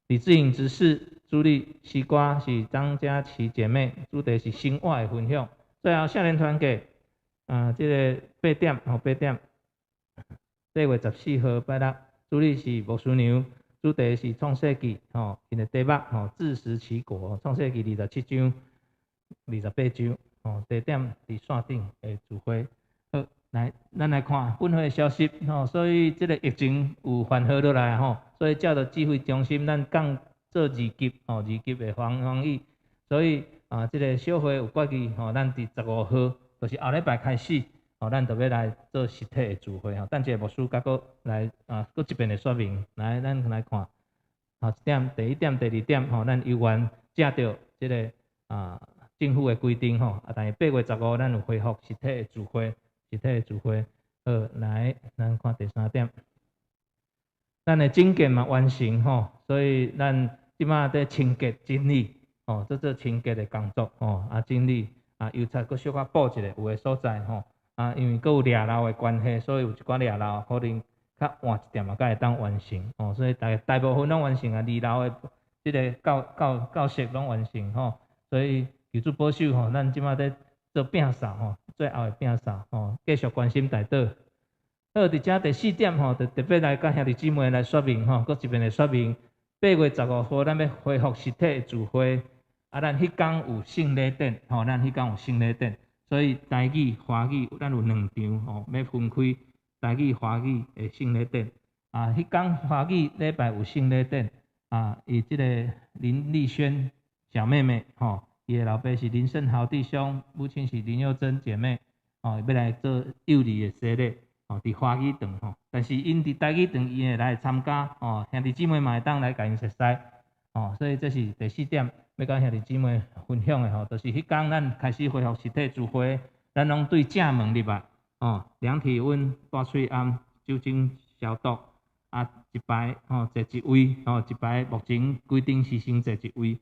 李志颖执事主理西瓜是张佳琪姐妹，主题是生活的分享。最后少年团契，这个8点8点，8月14号拜六，主理是牧师娘，主题是创世纪因的题目自食其果，创世纪27章、28章。地点伫线顶的聚会。好，来，咱来看本会的消息所以这个疫情有缓和落来所以照着指挥中心，咱降做2级2级的防疫，所以这个小会有决议咱伫15号，就是后礼拜开始咱就要来做实体的聚会等一下牧师甲佫来佫一遍的说明，来咱来看一点、第一点、第二点咱有缘借着这个政府的规定但是8月15咱有恢复实体的聚会。好，来，咱看第3点，咱的整建嘛完成所以咱即马在清洁整理做清洁的工作整理油漆佫小可补一下有的所在因为佫有掠漏的关系，所以有一寡掠漏可能较换一点才会当完成所以大部分拢完成2楼的即个教室拢完成所以求主保守咱即马在做摒扫最后的摒扫继续关心大岛。好，伫遮第4点就特别来甲兄弟姊妹来说明佫一遍来说明，8月15号咱要恢复实体的聚会咱迄天有圣礼典咱迄天有圣礼典，所以台语、华语咱有2场要分开台语、华语的圣礼典迄天华语礼拜有圣礼典伊即个林丽轩小妹妹伊的老爸是林胜豪弟兄，母亲是林幼珍姐妹要来做幼儿的洗礼伫华语堂但是因伫台语堂伊会来参加兄弟姊妹嘛会当来甲因熟悉所以这是第4点要甲兄弟姊妹分享的就是迄天咱开始恢复实体聚会，咱拢对正门入来量体温、大喙按、酒精消毒一排坐一位一排目前规定是先坐一位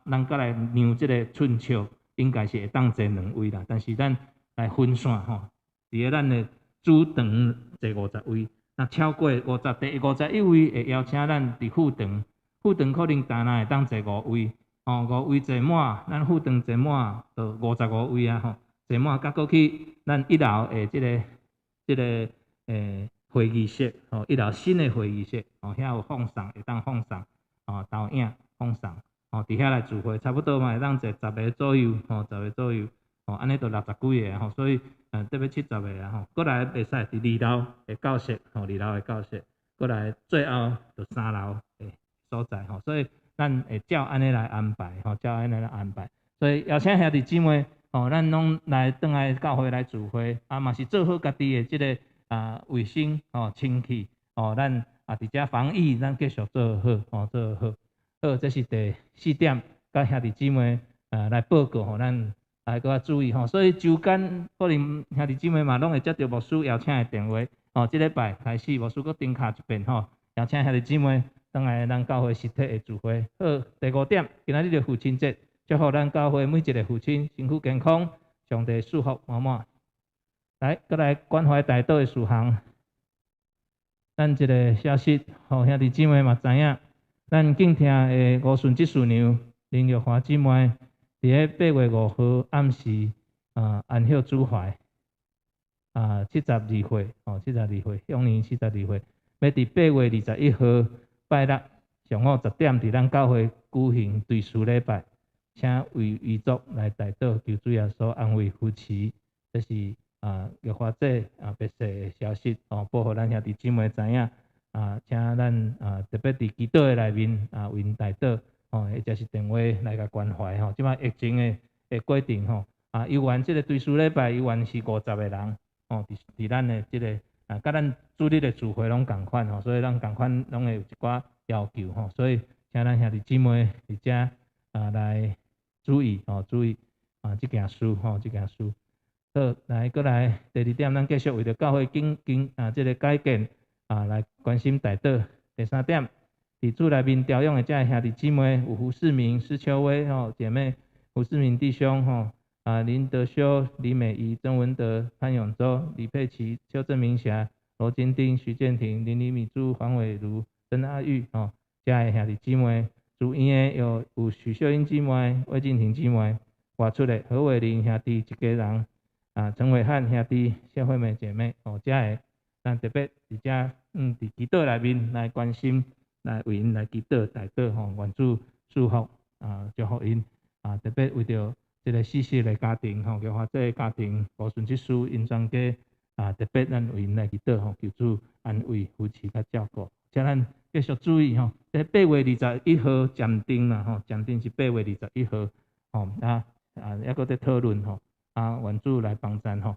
咱再来让即个寸笑应该是会当坐2位啦，但是咱来分散伫个咱的主堂坐50位，那超过第51位会邀请咱伫副堂可能单单会当坐5位5位坐满，咱副堂坐满就55位坐满甲过去咱1楼的即个会议室1楼新的会议室遐有放送会当放送投影放送伫遐来聚会，差不多嘛会当坐10个左右10个左右安尼就60几个所以特别70个过来袂使伫2楼的教室2楼的教室，过来最后就3楼的所在所以咱会照安尼来安排所以邀请兄弟姊妹咱拢来转来教会来聚会嘛是做好家己的即个卫生清气咱伫遮防疫咱继续做好好，这是第4点，甲兄弟姊妹来报告咱来搁较注意所以周间可能兄弟姊妹嘛拢会接到牧师邀请的电话即礼拜开始牧师搁登卡一遍邀请兄弟姊妹当来咱教会实体的聚会。好，第5点，今仔日的父亲节，祝福咱教会每一个父亲身躯健康，上帝祝福满满。来，搁来关怀大岛的事项，咱一个消息，兄弟姊妹嘛知影。咱敬听的吴顺吉师娘林玉华姊妹，伫个8月5号暗时安歇主怀72岁72岁，享年72岁，要伫8月21号拜六上午10点，伫咱教会举行对事礼拜，请为遗族来大岛求主耶稣安慰夫妻。这是玉华姐别说的消息报互咱兄弟姊妹知影。请咱特别伫祈祷的内面为因大岛或者是电话来甲关怀即摆疫情的规定有缘即个对事礼拜有缘是50个人伫咱的即个甲咱主日的聚会拢共款所以咱共款拢会有一寡要求所以请咱兄弟姊妹伫遮来注意即件事即件事。好，来过来第2点，咱继续为着教会即个改建来关心大岛。第3点，伫主内面调养的这兄弟姊妹有胡世明、施秋薇姐妹，胡世明弟兄林德修、李美仪、曾文德、潘永洲、李佩琪、邱正明霞、罗金丁、徐建庭、林李米珠、黄伟如、曾阿玉这的兄弟姊妹。主院的有许秀英姊妹、魏静婷姊妹，外出的何伟林兄弟一家人陈伟汉兄弟、谢惠美姐妹这的咱特别伫遮伫祈祷内面来关心，来为因来祈祷大岛愿主祝福祝福因特别为着一个死失的家庭吼，叫化这家庭无顺即事，因全家特别咱为因来祈祷吼，求主安慰夫妻甲照顾。请咱继续注意吼，在8月21号暂定啦吼，暂定是8月21号吼抑搁在讨论吼愿主来帮咱吼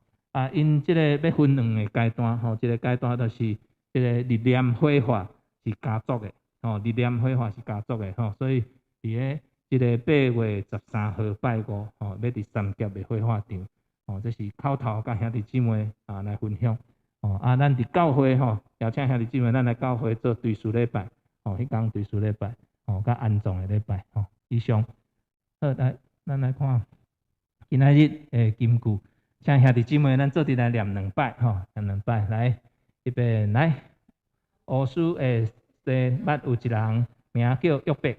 因即个要分2个阶段吼，一个阶段就是即个力量火化是家族的吼，力量火化是家族的吼，所以伫个即个8月13号拜5吼，要伫3峡的火化场吼，这是口头甲兄弟姊妹来分享吼咱伫教会吼，邀请兄弟姊妹咱来教会做追思礼拜吼，迄天追思礼拜吼，甲安葬的礼拜吼，以上好来，咱来看今仔日的金句，请兄弟姊妹咱做阵来念2摆吼，念2摆来，预备来。乌斯的捌有一人名叫约伯，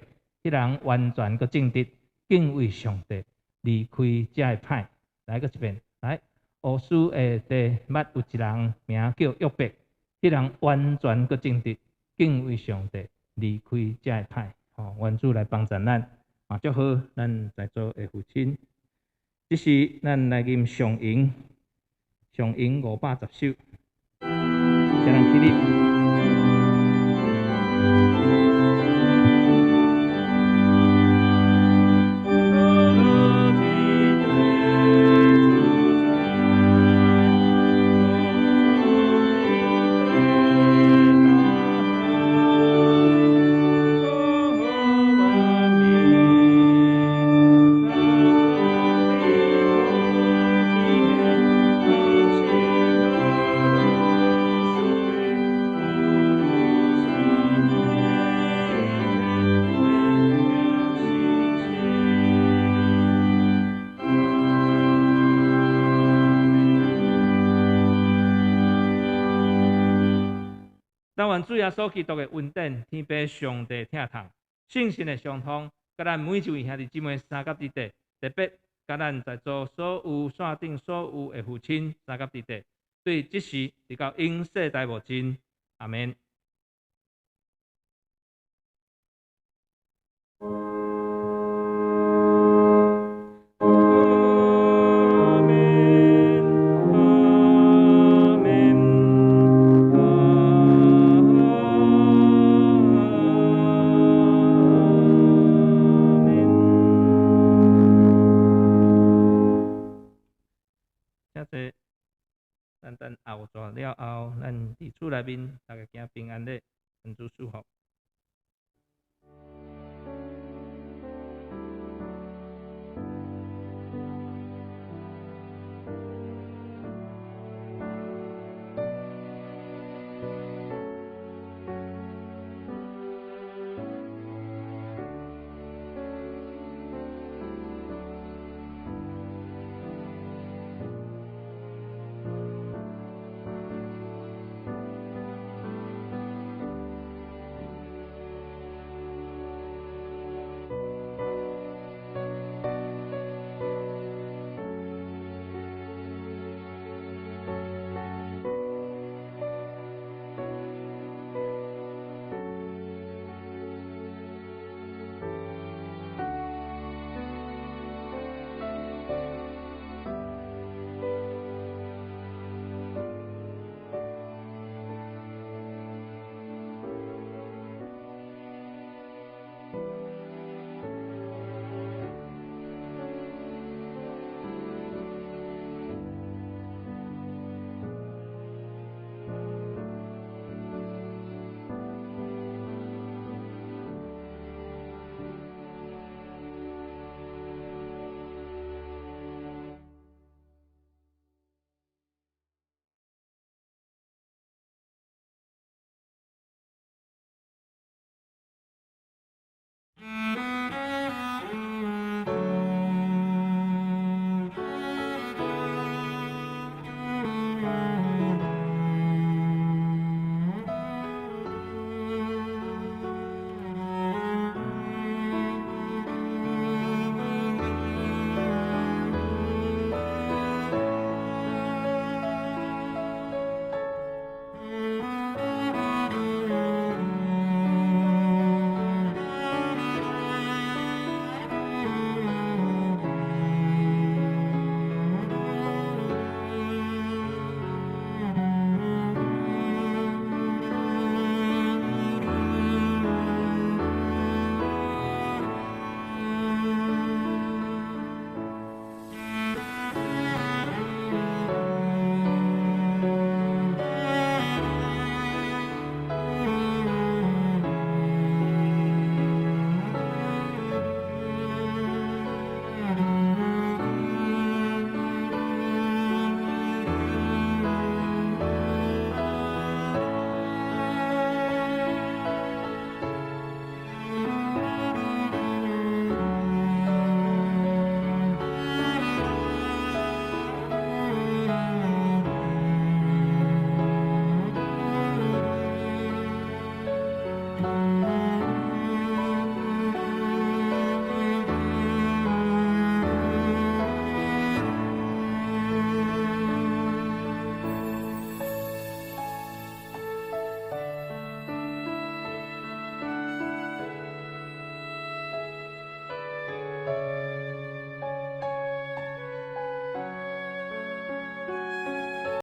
迄人完全个正直，敬畏上帝，离开遮个歹。来个一遍，来。乌斯的捌有一人名叫约伯，迄人完全个正直，敬畏上帝，离开遮个歹。吼，愿主来帮助咱，祝福咱在座的父亲。这是咱来念上营510首，请咱起立。但愿主耶稣基督的恩典、天父上帝疼痛、圣神的相通，甲咱每一位兄弟姊妹三甲弟弟，特别甲咱在座所有线顶所有的父亲三甲弟弟，对即时直到永世代无尽。阿免。等后座了后，咱伫厝内面大家行平安的，愿主祝福。